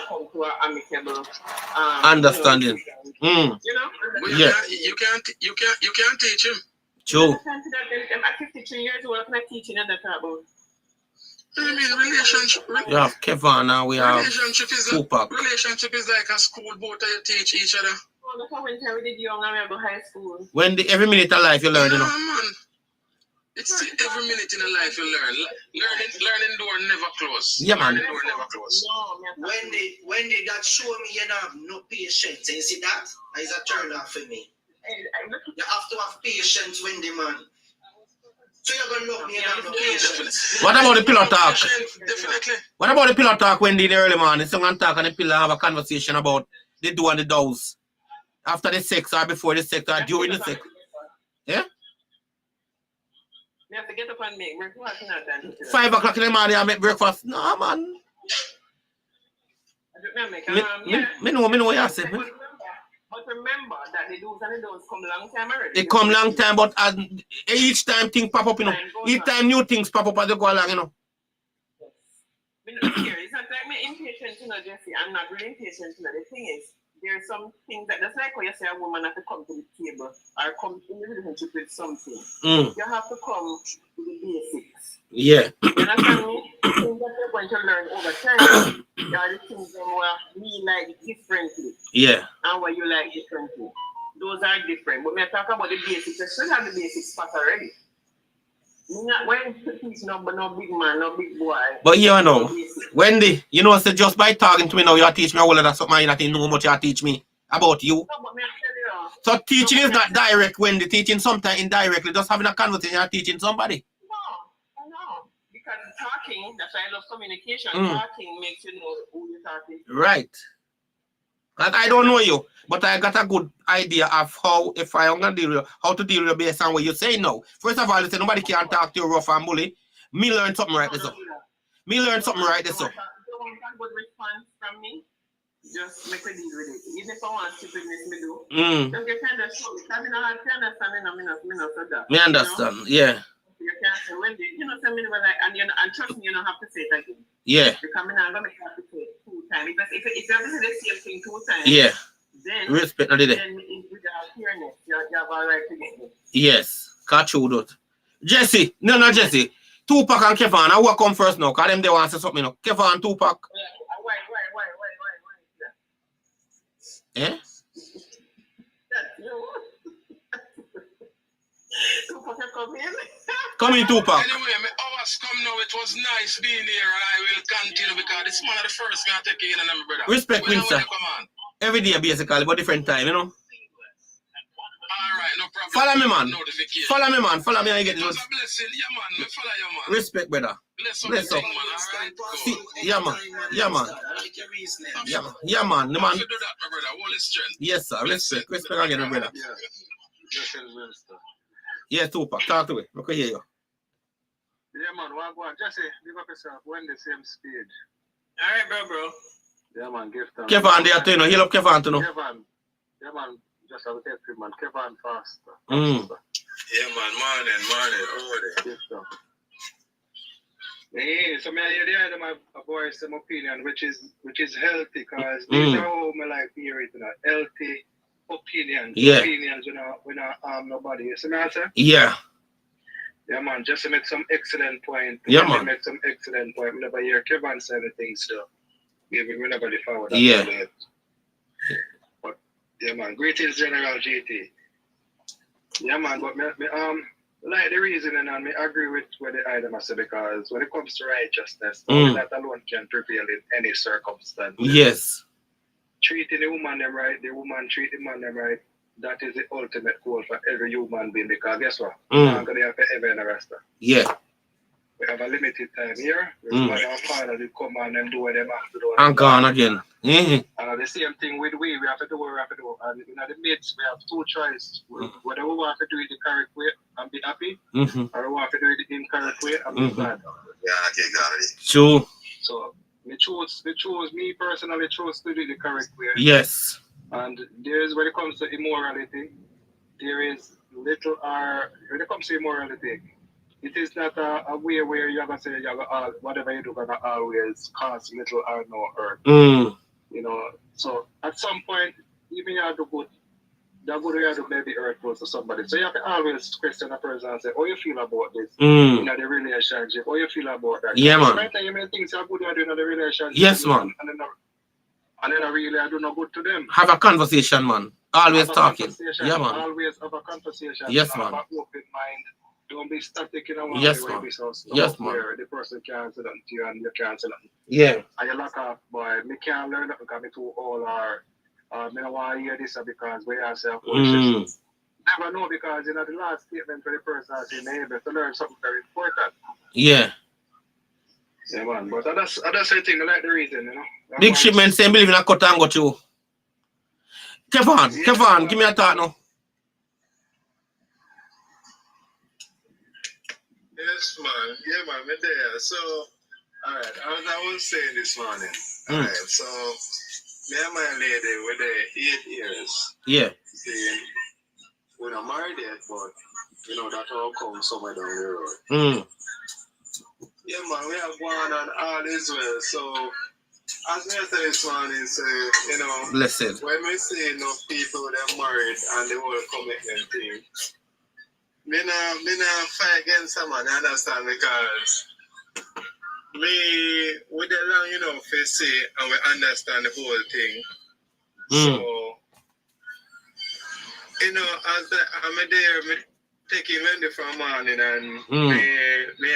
come to an amicable understanding. But you can't teach him. True. At 53 years old, I'm not teaching that about. I mean, relationship. You have Kevin now, we have Tupac. Relationship is like a school, both of you teach each other. Oh, that's how when we did young, I go high school. When every minute of life you learn, you know. Man. It's every minute in a life you learn. Learning door never close. Yeah, man. Learning door never close. No, when they that show me you have no patience, you see that? That is a turn off for me. You have to have patience when the man. So you're gonna love me and have no patience. What about the pillow talk? Definitely. What about the pillow talk when in the early morning? Someone talk and the pillow have a conversation about the do and the does. After the sex or before the sex or during the sex. Yeah? You have to get up and make breakfast. 5 o'clock in the morning I make breakfast. No, man. Me know what you say. But remember that the do's and the don'ts come long time already. They come long time, but each time things pop up, you know. Each time new things pop up as they go along, you know. It's not like me impatient, Jesse. I'm not really impatient, The thing is, there are some things that, just like when you say a woman has to come to the table or come in the relationship with something, you have to come to the basics. Yeah. You understand me? Things that you're going to learn over time, there are the things that we like differently. Yeah. And what you like differently. Those are different. But when I talk about the basics, you should have the basics spot already. When he's no big man, no big boy. But you know, Wendy, so just by talking to me now, you teach me all of that something you not know much you teach me about you. No, but me I tell you, So teaching is not direct when the teaching sometimes indirectly, just having a conversation and teaching somebody. No. Because talking, that's why I love communication. Talking makes you know who you're talking to. Right. And I don't know you, but I got a good idea of how, if I am going to deal with how to deal with based on what you say now. First of all, you say nobody can talk to you rough and bully. Me learn something right this up. Me learn something right this up. You want a good response from me? Just make a deal with it. Even if I want to business, me do. Just get kind of show. Because I don't understand. Me understand, yeah. You can't say when you know something like, and trust me, you don't have to say it again. Yeah. Because I'm not gonna make you have to say it 2 times. Because if you have to say the same thing 2 times, yeah. Then respect not there. Then without fairness, you have all right to get it. Yes. Catch you that. Jesse, no, not Jesse. Tupac and Kevin, I will come first now, because them they want to say something now. Kevin and Tupac. Why? Eh? Tupac come in. Come in, Tupac. Anyway, my hours come now. It was nice being here, and I will continue because this man is the first me I take in, and my brother. Respect, Winston. Every day, basically, but different time, you know. Alright, no problem. Follow me, man. Follow me, man. Follow me, and you get it. Was a blessing, yeah, man. Me follow you, man. Respect, brother. Bless up. Yeah, man. Yeah, man. Yeah, man. The man. Do that, my brother. Holy strength. Yes, sir. Respect. Respect again, my brother. Yeah, Tupac. Talk to me. Look at you. Yeah, man. One go on. Just say, give up yourself. We're in the same speed. Alright, bro. Yeah, man. Give them. Kevin, there, you know. Heal up Kevin, to know. Kevin. Yeah, man. Just have a take him, man. Kevin faster. Yeah, man. Morning. Yes, sir. Yeah, so I hear the my voice some opinion, which is healthy, because these are how I like to hear it, you know, healthy opinions. Yeah. Opinions, you know, we not harm nobody. You see what I say? Yeah. Yeah, man. Just to make some excellent point. Yeah, man. Make some excellent point. Whenever you hear Kevin say the things, so maybe whenever they forward. Yeah. But yeah, man. Greetings, General GT. Yeah, man. But me like the reasoning, and I agree with what the item I said, because when it comes to righteousness, that alone can prevail in any circumstance. Yes. Treating the woman them right, the woman treat the man them right, that is the ultimate goal for every human being, because guess what? We're not going to have forever in the rest. Yeah. We have a limited time here. Our father will come and them do what they have to do. And gone again. And the same thing with we have to do what we have to do. And in the midst, we have 2 choices. Whether we want to do it the correct way and be happy, or we want to do it the incorrect way and be glad. Yeah, okay, got it. True. So, me personally chose to do it the correct way. Yes. And there's, when it comes to immorality, there is little, when it comes to immorality, it is not a way where you're going to say whatever you do going to always cause little or no hurt. You know, so at some point, even you have to put the good you have to maybe hurtful to somebody. So you have to always question a person and say, how you feel about this in the relationship? How you feel about that? Yeah, man. Sometimes you may think you're good at doing in the relationship. Yes, man. And then I really do no good to them. Have a conversation, man. Always talking. Yeah, man. Always have a conversation. Yes, man. Have an open mind. Don't be static in a one yes, way. Man. Be so yes, man. Where the person can't say that to you and you can't say that. Yeah. And you lock off, boy. Me can't learn that because me too all are. Me don't want to hear this because we are self conscious. Never know, because you know the last statement for the person is saying able to learn something very important. Yeah. Yeah, man. But that's the thing. I like the reason, you know. Big shipment saying believe in a cut and go through. Kevin, give me a thought now. Yes, man. Yeah, man. Me there. So, all right. As I was saying this morning, all right. So, me and my lady were there 8 years. Yeah. See, we're not married yet, but you know that all comes somewhere down the road. Yeah, man. We have one and all is well. So, as me say this morning, say, you know, blessed. When we see enough people that married and the whole commitment thing, me not fight against someone, I understand, because me with the long, you know, we see and we understand the whole thing. So, you know, as I'm there, me taking Wendy from morning and me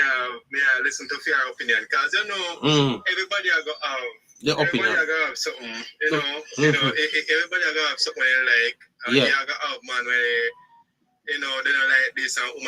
listen to your opinion, because you know everybody are gonna have The opinion. Everybody gotta have something, everybody gotta have something they like. And you gotta have man where, they don't like this and